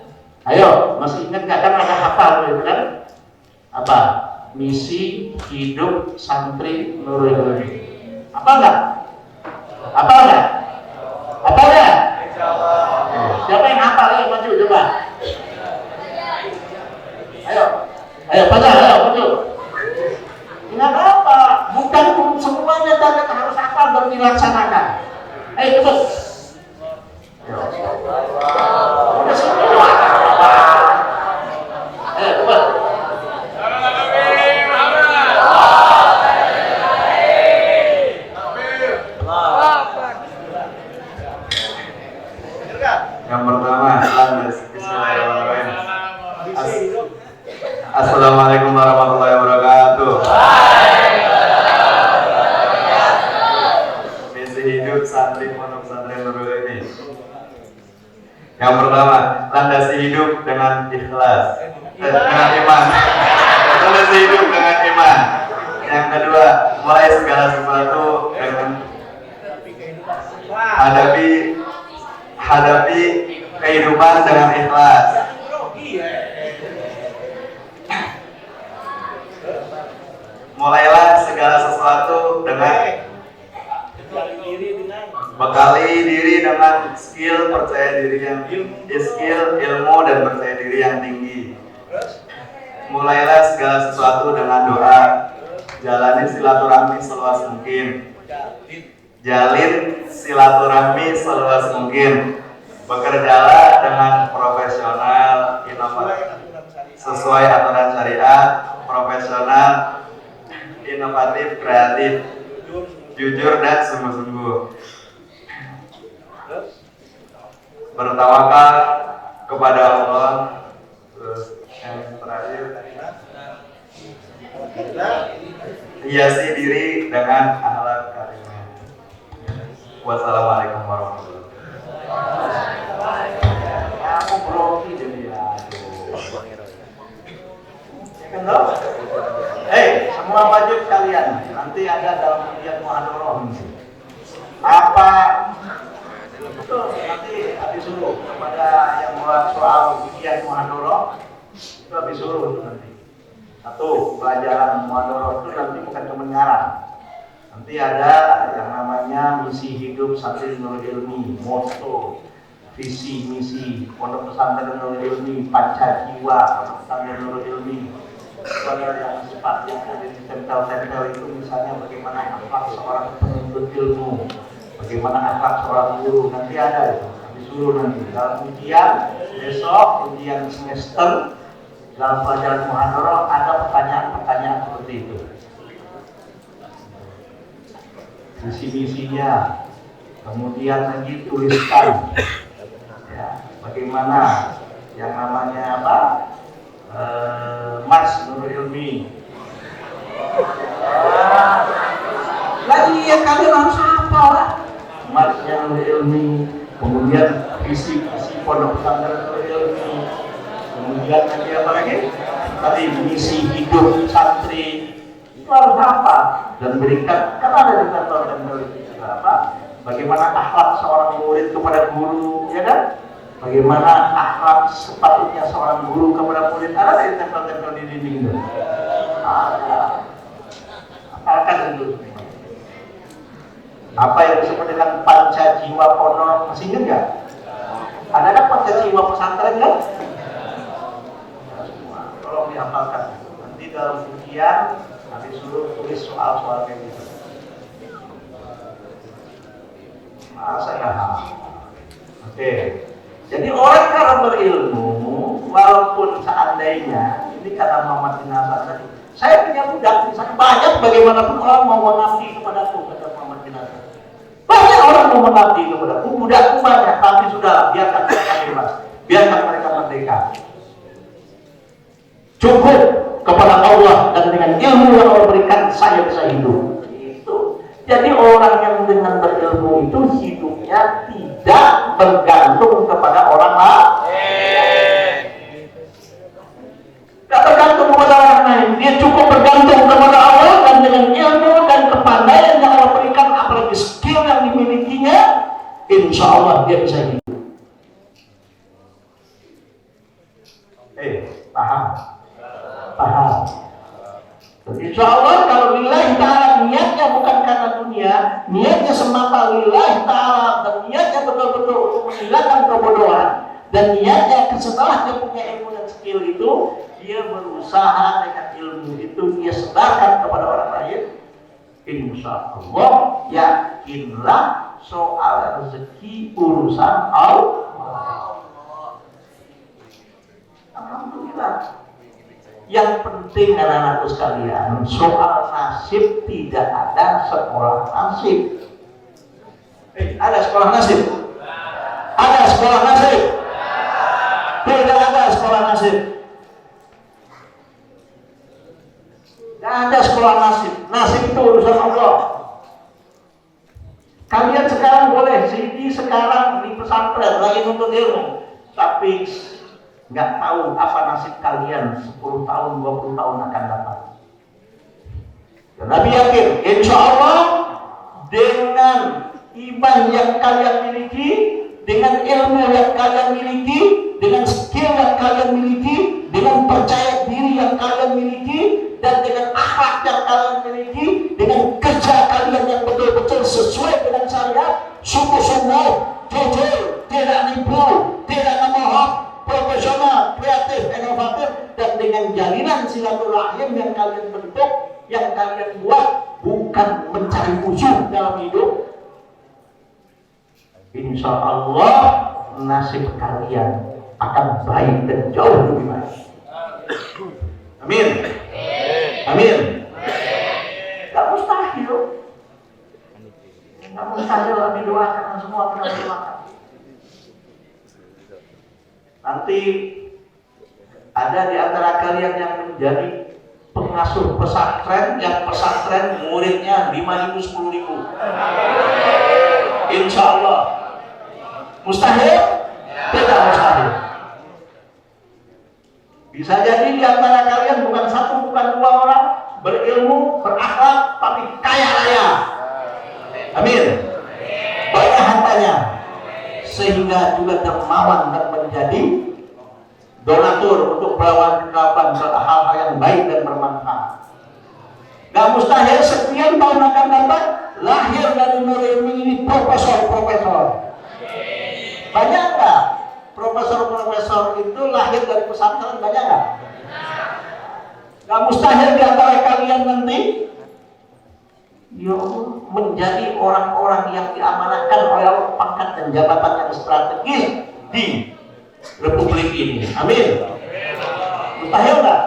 ayo masih ingat nggak kan ada hafal gitu kan? Apa? Misi hidup santri Nurul Ilmi. Apa enggak? Apa enggak? Apa enggak? Siapa yang hafal? Ayo maju coba. Ayo baca, ayo maju. Ingat apa? Bukan semuanya tanda harus hafal dan dilaksanakan. Ayo cepet. Udah semua. Ayo cepet. Yang pertama, Assalamualaikum warahmatullahi wabarakatuh. hidup santri pondok pesantren Nurul ini. Yang pertama, landasi hidup dengan ikhlas, dengan iman. Landasi hidup dengan iman. Yang kedua, mulai segala sesuatu dengan hadapi kehidupan dengan ikhlas. Mulailah segala sesuatu dengan bekali diri dengan skill ilmu dan percaya diri yang tinggi. Mulailah segala sesuatu dengan doa. Jalani silaturahmi seluas mungkin. Jalin silaturahmi seluas mungkin. Bekerjalah dengan profesional, inovatif, sesuai aturan syariat, profesional, inovatif, kreatif, jujur dan sungguh-sungguh. Bertawakal kepada Allah. Terus yang terakhir, hiasi diri dengan akhlak karimah. Wassalamualaikum warahmatullahi wabarakatuh. Aku grogi jadi aduh. Semua wajib kalian. Nanti ada dalam ujian muhadharah. Apa itu nanti habis suruh kepada yang buat soal ujian muhadharah itu habis suruh nanti. Satu, pelajaran muhadharah itu nanti bukan cuma ngarang. Nanti ada yang namanya misi hidup santri Nurul Ilmi, moto, visi misi pondok pesantren Nurul Ilmi, pancajiwa pondok pesantren Nurul Ilmi. Ada yang sifat yang ada di tempel-tempel itu, misalnya bagaimana akhlak seorang penuntut ilmu, bagaimana akhlak seorang guru, nanti ada itu, disuruh nanti dalam ujian besok, ujian semester, dalam pelajaran muhadharah ada pertanyaan-pertanyaan seperti itu. Visi-misinya, kemudian lagi tuliskan, ya, bagaimana yang namanya apa? Mas Nurul Ilmi. Lagi ya kalian harus hafal lah. Mas Nurul Ilmi, kemudian visi pondok pesantren Nurul Ilmi, kemudian lagi apa lagi? Tadi misi hidup santri itu harus hafal dan berikan. Kan ada di kantor itu juga apa? Bagaimana akhlak seorang murid kepada guru, ya kan? Bagaimana akhlak sepatutnya seorang guru kepada murid, ada di tempel-tempel di dinding itu. Ada. Apalkan itu. Apa yang disebut dengan pancajiwa pondok, masih ingat nggak? Ada kan pancajiwa pesantren kan? Semua. Tolong dihafalkan. Nanti dalam ujian nanti suruh tulis soal-soal kayak gitu. Masa nggak hafal? Oke. Jadi orang kalau berilmu, walaupun seandainya ini kata Muhammad bin Hasan tadi, saya punya budak, misalnya banyak bagaimanapun orang mau mengabdi kepadaku, kata Muhammad bin Hasan. Banyak orang mau mengabdi kepadaku, budakku banyak, tapi sudah biarkan mereka bebas, biarkan mereka merdeka. Cukup kepada Allah dan dengan ilmu yang Allah berikan saya bisa hidup. Itu. Jadi orang yang dengan berilmu itu hidupnya tidak bergantung kepada orang lain. Tidak bergantung kepada orang lain. Dia cukup bergantung kepada Allah dan dengan ilmu dan kepandaian yang Allah berikan, apalagi skill yang dimilikinya, insya Allah dia bisa hidup. Paham? Paham. Insya Allah kalau lillahi ta'ala niatnya bukan karena dunia, niatnya semata lillahi ta'ala, dan niatnya betul-betul untuk menghilangkan kebodohan, dan niatnya setelah dia punya ilmu dan skill itu, dia berusaha dengan ilmu itu dia sebarkan kepada orang lain. Insya Allah yakinlah soal rezeki urusan Allah. Alhamdulillah. Yang penting anak-anakku sekalian, soal nasib tidak ada sekolah nasib. Ada sekolah nasib? Ada sekolah nasib? Tidak ada sekolah nasib. Tidak ada sekolah nasib. Nasib itu urusan Allah. Kalian sekarang boleh CD sekarang di pesantren lagi nuntut ilmu, tapi nggak tahu apa nasib kalian 10 tahun, 20 tahun akan datang. Dan Nabi yakin, insya Allah dengan iman yang kalian miliki, dengan ilmu yang kalian miliki, dengan skill yang kalian miliki, dengan percaya diri yang kalian miliki, dan dengan akhlak yang kalian miliki, dengan kerja kalian yang betul-betul sesuai dengan syariat, sungguh-sungguh, jujur, tidak nipu, tidak memohon, profesional, kreatif, inovatif, dan dengan jalinan silaturahim yang kalian bentuk, yang kalian buat, bukan mencari musuh dalam hidup. Insya Allah nasib kalian akan baik dan jauh lebih baik. Amin. Amin. Gak mustahil. Gak mustahil kami doakan, semua pernah doakan. Nanti ada di antara kalian yang menjadi pengasuh pesantren, yang pesantren muridnya 5.000, 10.000. Insya Allah. Mustahil? Tidak mustahil. Bisa jadi di antara kalian bukan satu, bukan dua orang berilmu, berakhlak, tapi kaya raya. Amin. Banyak hartanya, sehingga juga dermawan dan menjadi donatur untuk perawan-perawan hal-hal yang baik dan bermanfaat. Gak mustahil sekian tahun akan datang lahir dari ilmu ini profesor-profesor. Banyak nggak profesor-profesor itu lahir dari pesantren? Banyak nggak? Gak mustahil di antara kalian nanti ya Allah, menjadi orang-orang yang diamanahkan oleh Allah pangkat dan jabatan yang strategis di Republik ini. Amin. Mustahil nggak?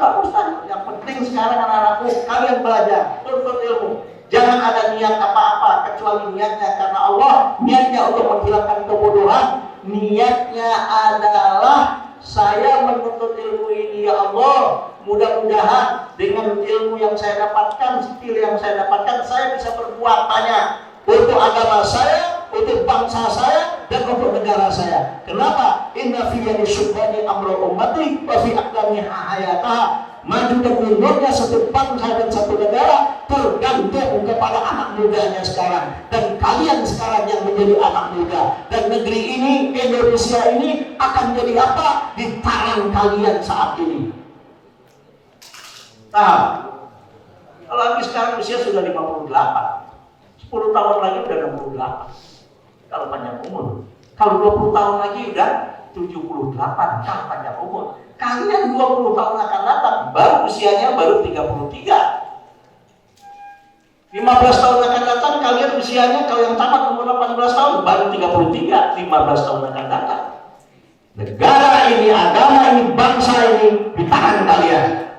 Gak mustahil. Yang penting sekarang anak-anakku kalian belajar, tuntut ilmu. Jangan ada niat apa-apa kecuali niatnya karena Allah, niatnya untuk menghilangkan kebodohan, niatnya adalah saya menuntut ilmu ini ya Allah, mudah-mudahan dengan ilmu yang saya dapatkan, skill yang saya dapatkan, saya bisa berbuat banyak untuk agama saya, untuk bangsa saya, dan untuk negara saya. Kenapa? Inna fi yadi syubhani amru ummati wa fi aqdamiha hayataha. Maju dan mundurnya satu bangsa dan satu negara tergantung kepada anak mudanya sekarang, dan kalian sekarang yang menjadi anak muda, dan negeri ini, Indonesia ini akan jadi apa di tangan kalian saat ini. Nah, kalau lagi sekarang usia sudah 58, 10 tahun lagi udah 68 kalau panjang umur. Kalau 20 tahun lagi udah 78 kalau panjang umur. Kalian 20 tahun akan datang, baru usianya baru 33. 15 tahun akan datang, kalian usianya kalau yang tamat umur 18 tahun baru 33. 15 tahun akan datang. Negara ini, agama ini, bangsa ini di tangan kalian.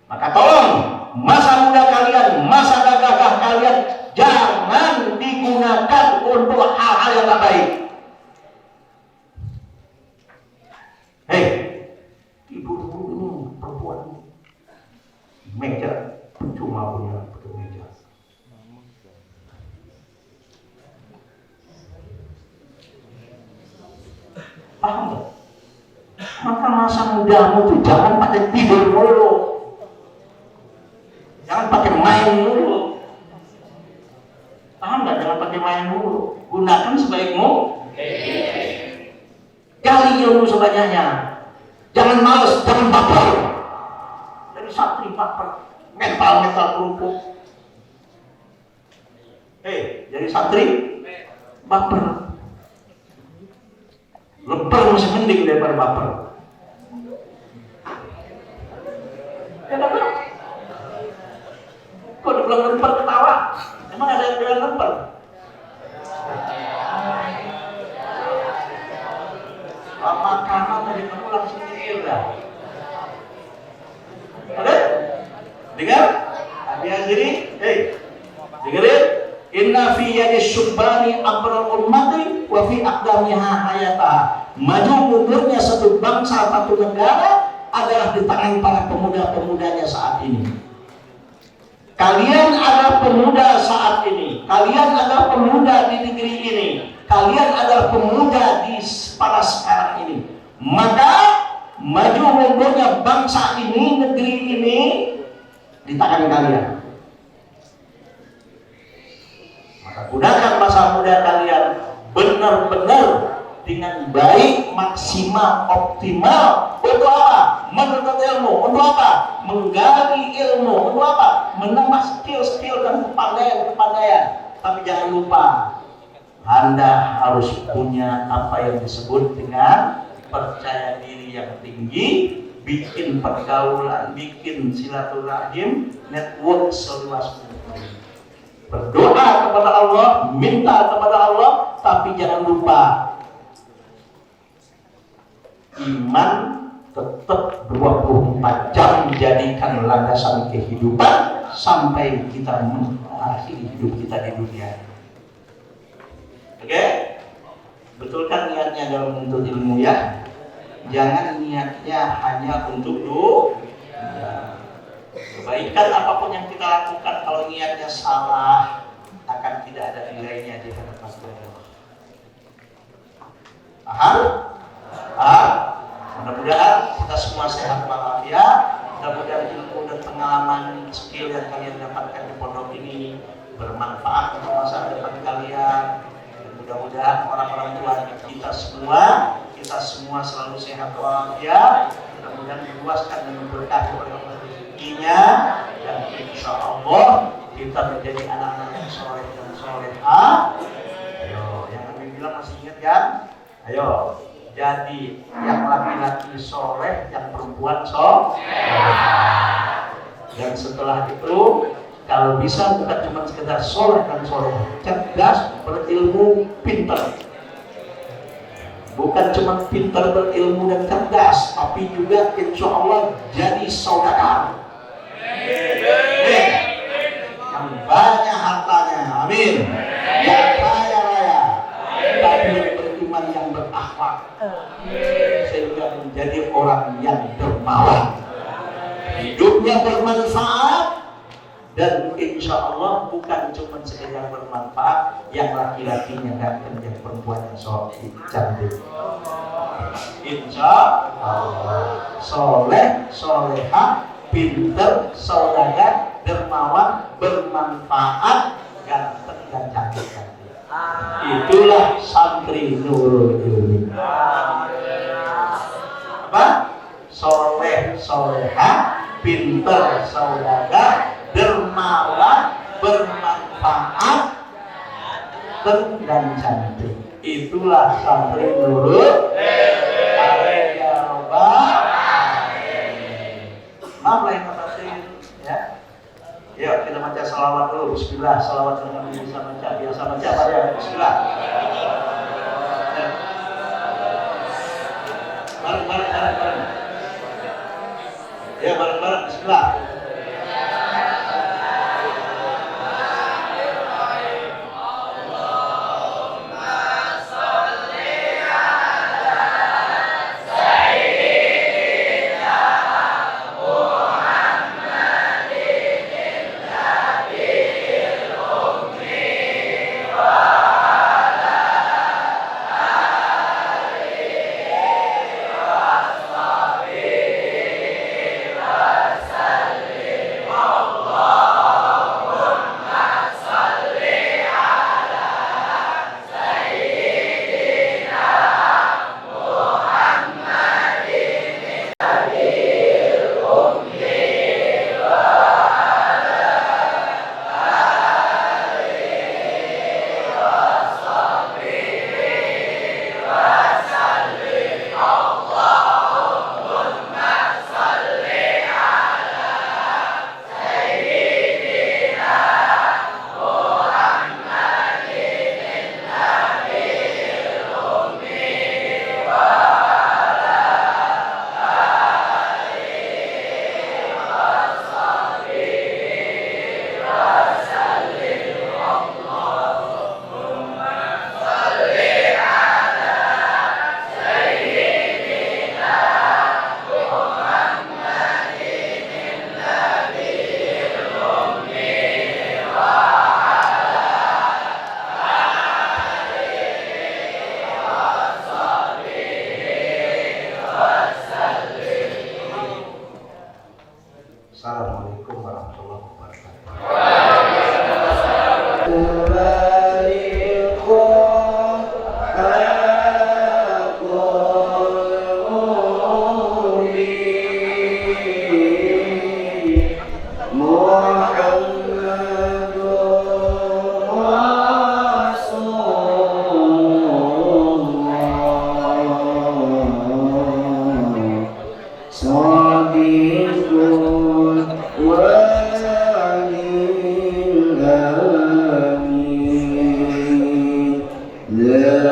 Maka tolong masa muda kalian, masa gagah kalian jangan digunakan untuk hal-hal yang tak baik. Hei, ibu-ibu ini perempuan meja cuma punya meja. Paham nggak? Maka masa mudamu itu jangan pakai tidur mulu, jangan pakai main mulu. Paham nggak? Jangan pakai main mulu. Gunakan sebaikmu. Gali ilmu sebanyaknya. Jangan malas, jangan baper. Jadi santri baper, mental kerupuk. Jadi santri baper. Leper masih mending daripada baper. Kenapa? Kok dibilang lemper ketawa? Emang ada yang bilang lemper? Makanan tadi kamu langsung mikir dah. Oke? Dengar? Hati-hati. Dengerin. Inna fi yadi syubbani amrul ummati wa fi aqdamiha hayataha. Maju mundurnya satu bangsa, satu negara adalah di tangan para pemuda-pemudanya saat ini. Kalian adalah pemuda saat ini. Kalian adalah pemuda di negeri ini. Kalian adalah pemuda pada sekarang ini. Maka maju mundurnya bangsa ini, negeri ini di tangan kalian. Maka gunakan masa muda kalian benar-benar dengan baik, maksimal, optimal. Untuk apa? Menuntut ilmu. Untuk apa? Menggali ilmu. Untuk apa? Menambah skill-skill dan kepandaian. Tapi jangan lupa, Anda harus punya apa yang disebut dengan percaya diri yang tinggi, bikin pergaulan, bikin silaturahim, network seluas mungkin. Berdoa kepada Allah, minta kepada Allah, tapi jangan lupa iman tetap 24 jam dijadikan landasan kehidupan sampai kita mengakhiri hidup kita di dunia. Oke? Betul kan niatnya dalam menuntut ilmu ya? Jangan niatnya hanya untuk dunia. Kebaikan apapun yang kita lakukan, kalau niatnya salah, akan tidak ada nilainya di hadapan Allah. Paham? Mudah-mudahan kita semua sehat walafiat. Mudah-mudahan ilmu dan pengalaman, skill yang kalian dapatkan di pondok ini bermanfaat untuk masa depan kalian. Dan mudah-mudahan orang-orang tua kita semua selalu sehat walafiat. Mudah-mudahan diluaskan dan memberkahi oleh Allah rezekinya, dan insya Allah kita menjadi anak-anak yang soleh dan solehah. Ayo, yang kami bilang masih ingat kan? Ayo. Jadi yang laki-laki soleh, yang perempuan soleh. Dan setelah itu, kalau bisa bukan cuma sekedar soleh dan soleh, cerdas, berilmu, pintar. Bukan cuma pintar, berilmu dan cerdas, tapi juga insya Allah jadi saudagar. Yang banyak hartanya, amin. Yang kaya raya, tapi beriman yang berakhlak, sehingga menjadi orang yang dermawan, hidupnya bermanfaat, dan insya Allah bukan cuma sekedar bermanfaat, yang laki-lakinya ganteng, yang perempuannya cantik. Insya Allah soleh, solehah, pinter, saudagar, dermawan, bermanfaat, ganteng dan cantik. Itulah santri Nurul Ilmi. Apa? Soleh, solehah, pinter, saudagar, dermawan, bermanfaat, dan cantik. Itulah santri Nurul Ilmi. Maaf lahir batin ya. Yuk kita baca salawat dulu. Bismillah. Salawat yang Nabi bisa baca. Biasa baca apa ya? Bismillah. Bareng. Ya bareng. Bismillah. Ya